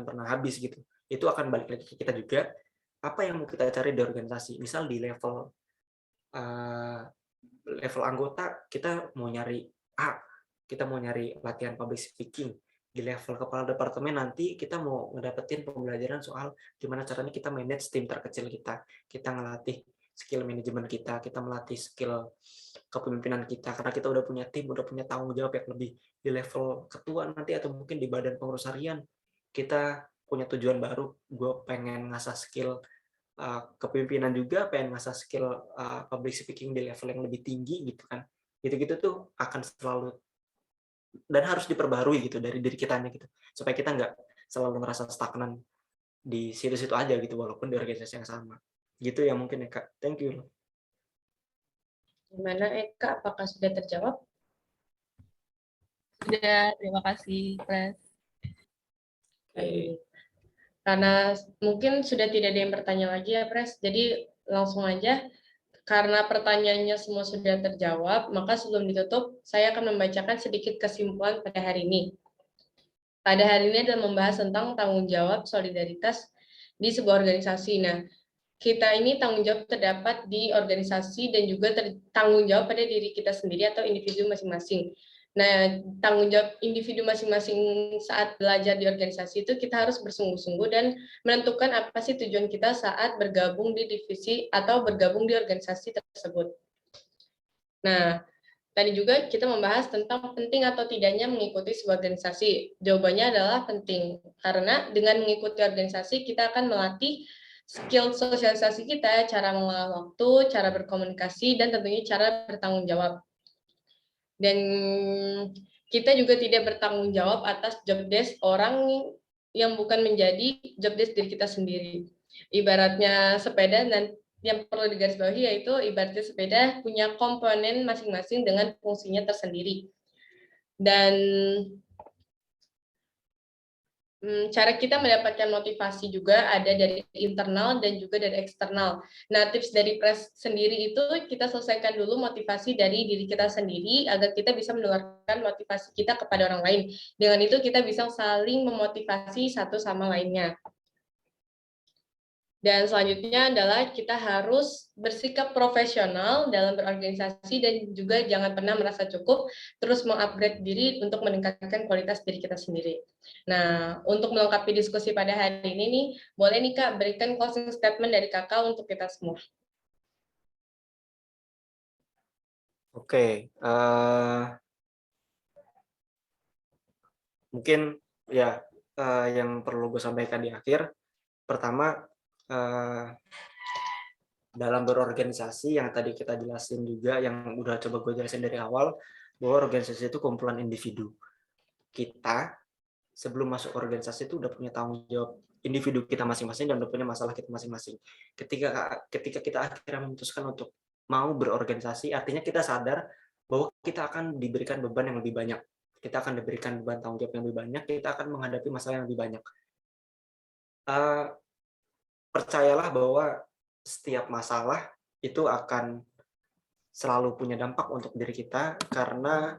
pernah habis gitu. Itu akan balik lagi ke kita juga, apa yang mau kita cari di organisasi. Misal di level anggota kita mau nyari kita mau nyari latihan public speaking. Di level kepala departemen nanti kita mau ngedapetin pembelajaran soal gimana caranya kita manage tim terkecil kita ngelatih skill manajemen kita melatih skill kepemimpinan kita, karena kita udah punya tim, udah punya tanggung jawab yang lebih. Di level ketua nanti atau mungkin di badan pengurus harian kita punya tujuan baru, gue pengen ngasah skill kepemimpinan juga, pengen ngasah skill public speaking di level yang lebih tinggi gitu kan. Gitu-gitu tuh akan selalu dan harus diperbarui gitu dari diri kitanya gitu, supaya kita nggak selalu ngerasa stagnan di situ-situ aja gitu walaupun di organisasi yang sama gitu ya. Mungkin ya Kak, thank you. Gimana Eka, apakah sudah terjawab? Sudah, terima kasih, Pres. Karena mungkin sudah tidak ada yang bertanya lagi ya, Pres, jadi langsung aja. Karena pertanyaannya semua sudah terjawab, maka sebelum ditutup, saya akan membacakan sedikit kesimpulan pada hari ini. Pada hari ini adalah membahas tentang tanggung jawab solidaritas di sebuah organisasi. Nah, kita ini tanggung jawab terdapat di organisasi dan juga tanggung jawab pada diri kita sendiri atau individu masing-masing. Nah, tanggung jawab individu masing-masing saat belajar di organisasi itu kita harus bersungguh-sungguh dan menentukan apa sih tujuan kita saat bergabung di divisi atau bergabung di organisasi tersebut. Nah, tadi juga kita membahas tentang penting atau tidaknya mengikuti sebuah organisasi. Jawabannya adalah penting, karena dengan mengikuti organisasi kita akan melatih skill sosialisasi kita, cara mengolah waktu, cara berkomunikasi, dan tentunya cara bertanggung jawab. Dan kita juga tidak bertanggung jawab atas job desk orang yang bukan menjadi job desk diri kita sendiri. Ibaratnya sepeda, dan yang perlu digarisbawahi yaitu ibaratnya sepeda punya komponen masing-masing dengan fungsinya tersendiri. Dan cara kita mendapatkan motivasi juga ada dari internal dan juga dari eksternal. Nah, tips dari Pres sendiri itu kita selesaikan dulu motivasi dari diri kita sendiri agar kita bisa menularkan motivasi kita kepada orang lain. Dengan itu kita bisa saling memotivasi satu sama lainnya. Dan selanjutnya adalah kita harus bersikap profesional dalam berorganisasi dan juga jangan pernah merasa cukup, terus mengupgrade diri untuk meningkatkan kualitas diri kita sendiri. Nah, untuk melengkapi diskusi pada hari ini nih, boleh nih Kak berikan closing statement dari Kakak untuk kita semua. Oke, mungkin ya yang perlu gue sampaikan di akhir, pertama dalam berorganisasi yang tadi kita jelasin juga, yang udah coba gue jelasin dari awal, bahwa organisasi itu kumpulan individu. Kita sebelum masuk organisasi itu udah punya tanggung jawab individu kita masing-masing dan udah punya masalah kita masing-masing. Ketika kita akhirnya memutuskan untuk mau berorganisasi, artinya kita sadar bahwa kita akan diberikan beban yang lebih banyak. Kita akan diberikan beban tanggung jawab yang lebih banyak, kita akan menghadapi masalah yang lebih banyak. Percayalah bahwa setiap masalah itu akan selalu punya dampak untuk diri kita, karena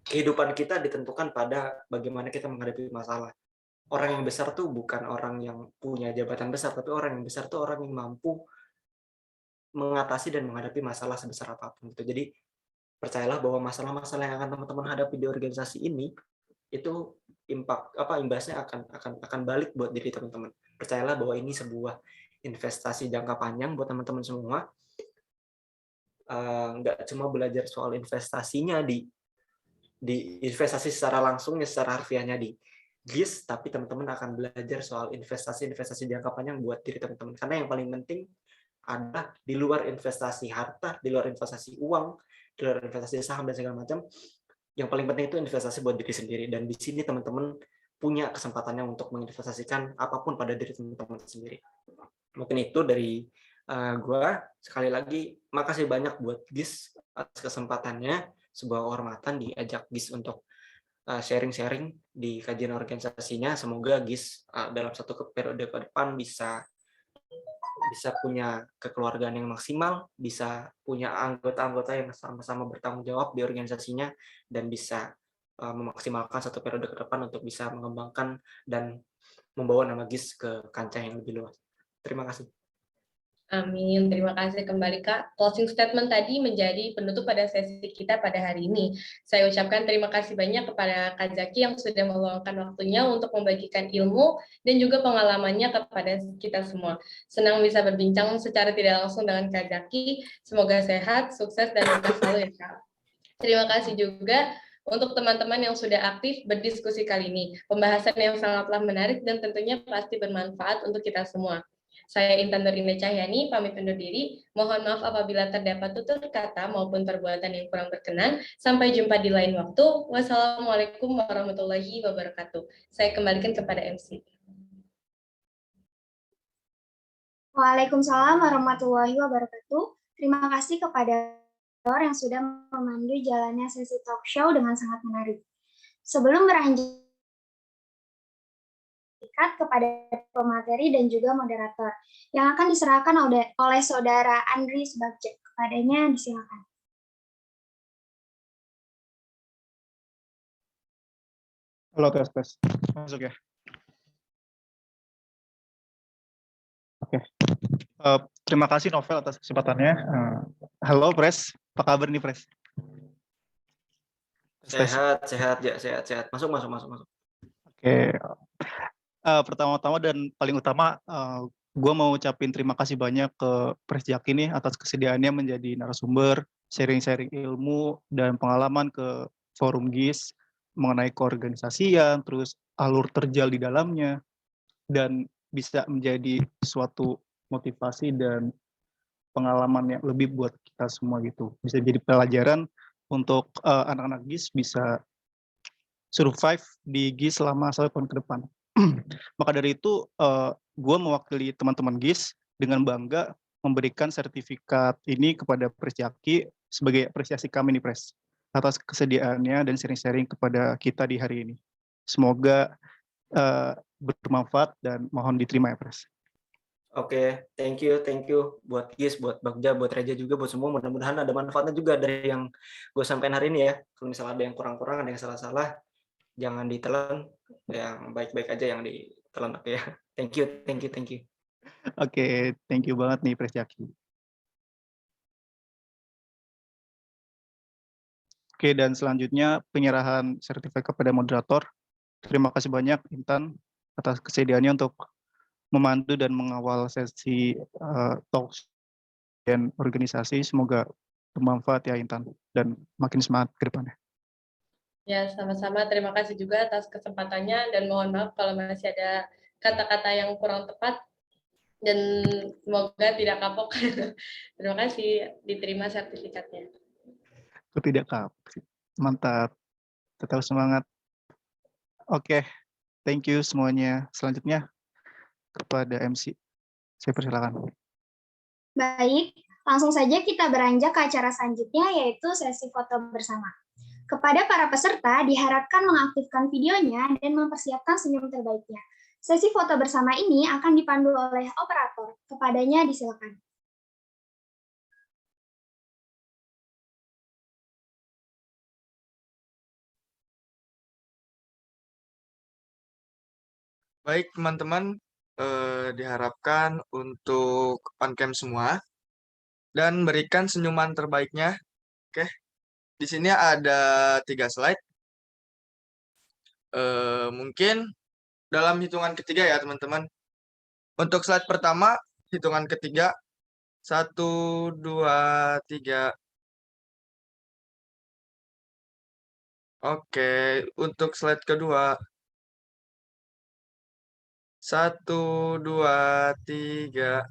kehidupan kita ditentukan pada bagaimana kita menghadapi masalah. Orang yang besar tuh bukan orang yang punya jabatan besar, tapi orang yang besar tuh orang yang mampu mengatasi dan menghadapi masalah sebesar apapun. Jadi percayalah bahwa masalah-masalah yang akan teman-teman hadapi di organisasi ini itu imbasnya akan balik buat diri teman-teman. Percayalah bahwa ini sebuah investasi jangka panjang buat teman-teman semua. Nggak cuma belajar soal investasinya di investasi secara langsungnya, secara harfiahnya di GIS, tapi teman-teman akan belajar soal investasi jangka panjang buat diri teman-teman. Karena yang paling penting adalah di luar investasi harta, di luar investasi uang, di luar investasi saham dan segala macam, yang paling penting itu investasi buat diri sendiri. Dan di sini teman-teman punya kesempatannya untuk menginvestasikan apapun pada diri teman-teman sendiri. Mungkin itu dari gue. Sekali lagi, makasih banyak buat GIS atas kesempatannya. Sebuah kehormatan diajak GIS untuk sharing-sharing di kajian organisasinya. Semoga GIS dalam satu periode ke depan bisa punya kekeluargaan yang maksimal, bisa punya anggota-anggota yang sama-sama bertanggung jawab di organisasinya, dan bisa memaksimalkan satu periode ke depan untuk bisa mengembangkan dan membawa nama GIS ke kancah yang lebih luas. Terima kasih. Amin. Terima kasih kembali Kak. Closing statement tadi menjadi penutup pada sesi kita pada hari ini. Saya ucapkan terima kasih banyak kepada Kak Zaki yang sudah meluangkan waktunya untuk membagikan ilmu dan juga pengalamannya kepada kita semua. Senang bisa berbincang secara tidak langsung dengan Kak Zaki. Semoga sehat, sukses, dan berkah selalu ya Kak. Terima kasih juga untuk teman-teman yang sudah aktif berdiskusi kali ini. Pembahasan yang sangatlah menarik dan tentunya pasti bermanfaat untuk kita semua. Saya Intan Nurina Cahyani, pamit undur diri. Mohon maaf apabila terdapat tutur kata maupun perbuatan yang kurang berkenan. Sampai jumpa di lain waktu. Wassalamualaikum warahmatullahi wabarakatuh. Saya kembalikan kepada MC. Waalaikumsalam warahmatullahi wabarakatuh. Terima kasih kepada yang sudah memandu jalannya sesi talk show dengan sangat menarik. Sebelum berlanjut kepada pemateri dan juga moderator yang akan diserahkan oleh saudara Andri Subagja. Kepadanya disilakan. Halo, tes. Masuk ya? Oke. Terima kasih Novel atas kesempatannya. Halo Pres, apa kabar nih Pres? Sehat ya, sehat. Masuk. Oke. Pertama-tama dan paling utama, gue mau ucapin terima kasih banyak ke Pres Zaki nih atas kesediaannya menjadi narasumber, sharing-sharing ilmu dan pengalaman ke forum GIS mengenai keorganisasian, terus alur terjal di dalamnya, dan bisa menjadi suatu motivasi dan pengalaman yang lebih buat kita semua gitu. Bisa jadi pelajaran untuk anak-anak GIS bisa survive di GIS selama 1 tahun ke depan. Maka dari itu, gue mewakili teman-teman GIS dengan bangga memberikan sertifikat ini kepada Pres Jaki sebagai apresiasi kami nih Pres, atas kesediaannya dan sharing-sharing kepada kita di hari ini. Semoga bermanfaat dan mohon diterima ya Pres. Oke, thank you buat GIS, buat Bagja, buat Reja juga, buat semua. Mudah-mudahan ada manfaatnya juga dari yang gue sampaikan hari ini ya. Kalau misalnya ada yang kurang-kurang, ada yang salah-salah, jangan ditelan. Yang baik-baik aja yang ditelan. Oke ya. Thank you. Oke, thank you banget nih Pres Jaki. Oke, dan selanjutnya penyerahan sertifikat kepada moderator. Terima kasih banyak Intan atas kesediaannya untuk memandu dan mengawal sesi talk dan organisasi. Semoga bermanfaat ya Intan dan makin semangat ke depannya. Ya, sama-sama. Terima kasih juga atas kesempatannya dan mohon maaf kalau masih ada kata-kata yang kurang tepat dan semoga tidak kapok. Terima kasih, diterima sertifikatnya. Aku tidak kapok. Mantap. Tetap semangat. Oke, thank you semuanya. Selanjutnya kepada MC. Saya persilakan. Baik, langsung saja kita beranjak ke acara selanjutnya, yaitu sesi foto bersama. Kepada para peserta, diharapkan mengaktifkan videonya dan mempersiapkan senyum terbaiknya. Sesi foto bersama ini akan dipandu oleh operator. Kepadanya disilakan. Baik, teman-teman, diharapkan untuk on cam semua dan berikan senyuman terbaiknya. Oke, di sini ada 3 slide. Mungkin dalam hitungan ketiga ya, teman-teman. Untuk slide pertama, hitungan ketiga, 1, 2, 3. Oke, untuk slide kedua, 1, 2, 3.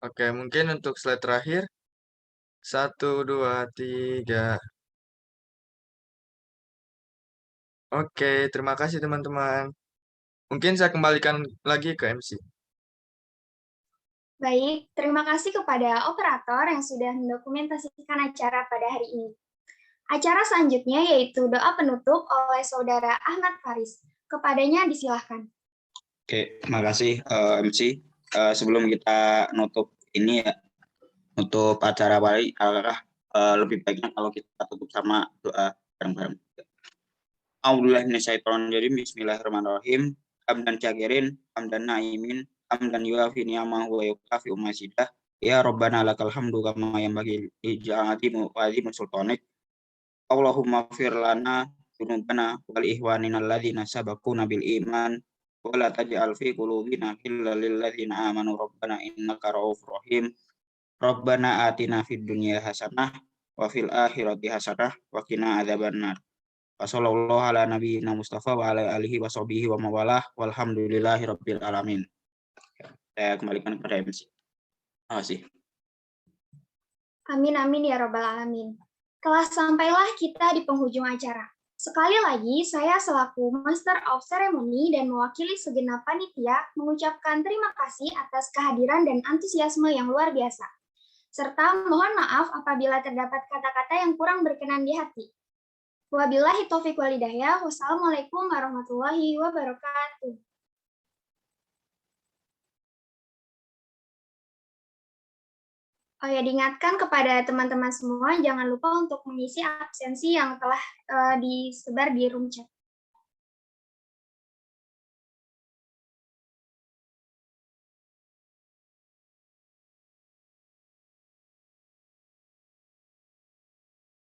Oke, mungkin untuk slide terakhir, 1, 2, 3. Oke, terima kasih teman-teman. Mungkin saya kembalikan lagi ke MC. Baik, terima kasih kepada operator yang sudah mendokumentasikan acara pada hari ini. Acara selanjutnya yaitu doa penutup oleh Saudara Ahmad Faris. Kepadanya disilahkan. Oke, makasih MC. Sebelum kita nutup ini ya, nutup acara balik, lebih baiknya kalau kita tutup sama doa bareng-bareng. A'udzubillahiminasyaitonirrajim. Bismillahirrahmanirrahim. Hamdan syakirin, hamdan naimin, hamdan yuafi ni'amahu wa yukafi umasidah. Ya Rabbana lakal hamdu kama yanbaghi li jalali wa azimi sultanik. Allahumma fir lana dzunubana wal ihwanina alladzina sabaquna bil iman wa la taj'al fi qulubina ghillan lil ladzina amanu rabbana innaka ra'ufur rahim. Rabbana atina fid dunya hasanah wa fil akhirati hasanah wa qina adzabannar. Wassallallahu ala nabiyyina Mustafa wa ala alihi wa sahbihi wa mawalah walhamdulillahi rabbil alamin. Saya kembalikan kepada MC. Terima kasih. Amin amin ya rabbal alamin. Telah sampailah kita di penghujung acara. Sekali lagi, saya selaku Master of Ceremony dan mewakili segenap panitia mengucapkan terima kasih atas kehadiran dan antusiasme yang luar biasa. Serta mohon maaf apabila terdapat kata-kata yang kurang berkenan di hati. Wabillahi taufiq wal hidayah. Wassalamualaikum warahmatullahi wabarakatuh. Oh ya, diingatkan kepada teman-teman semua, jangan lupa untuk mengisi absensi yang telah disebar di room chat.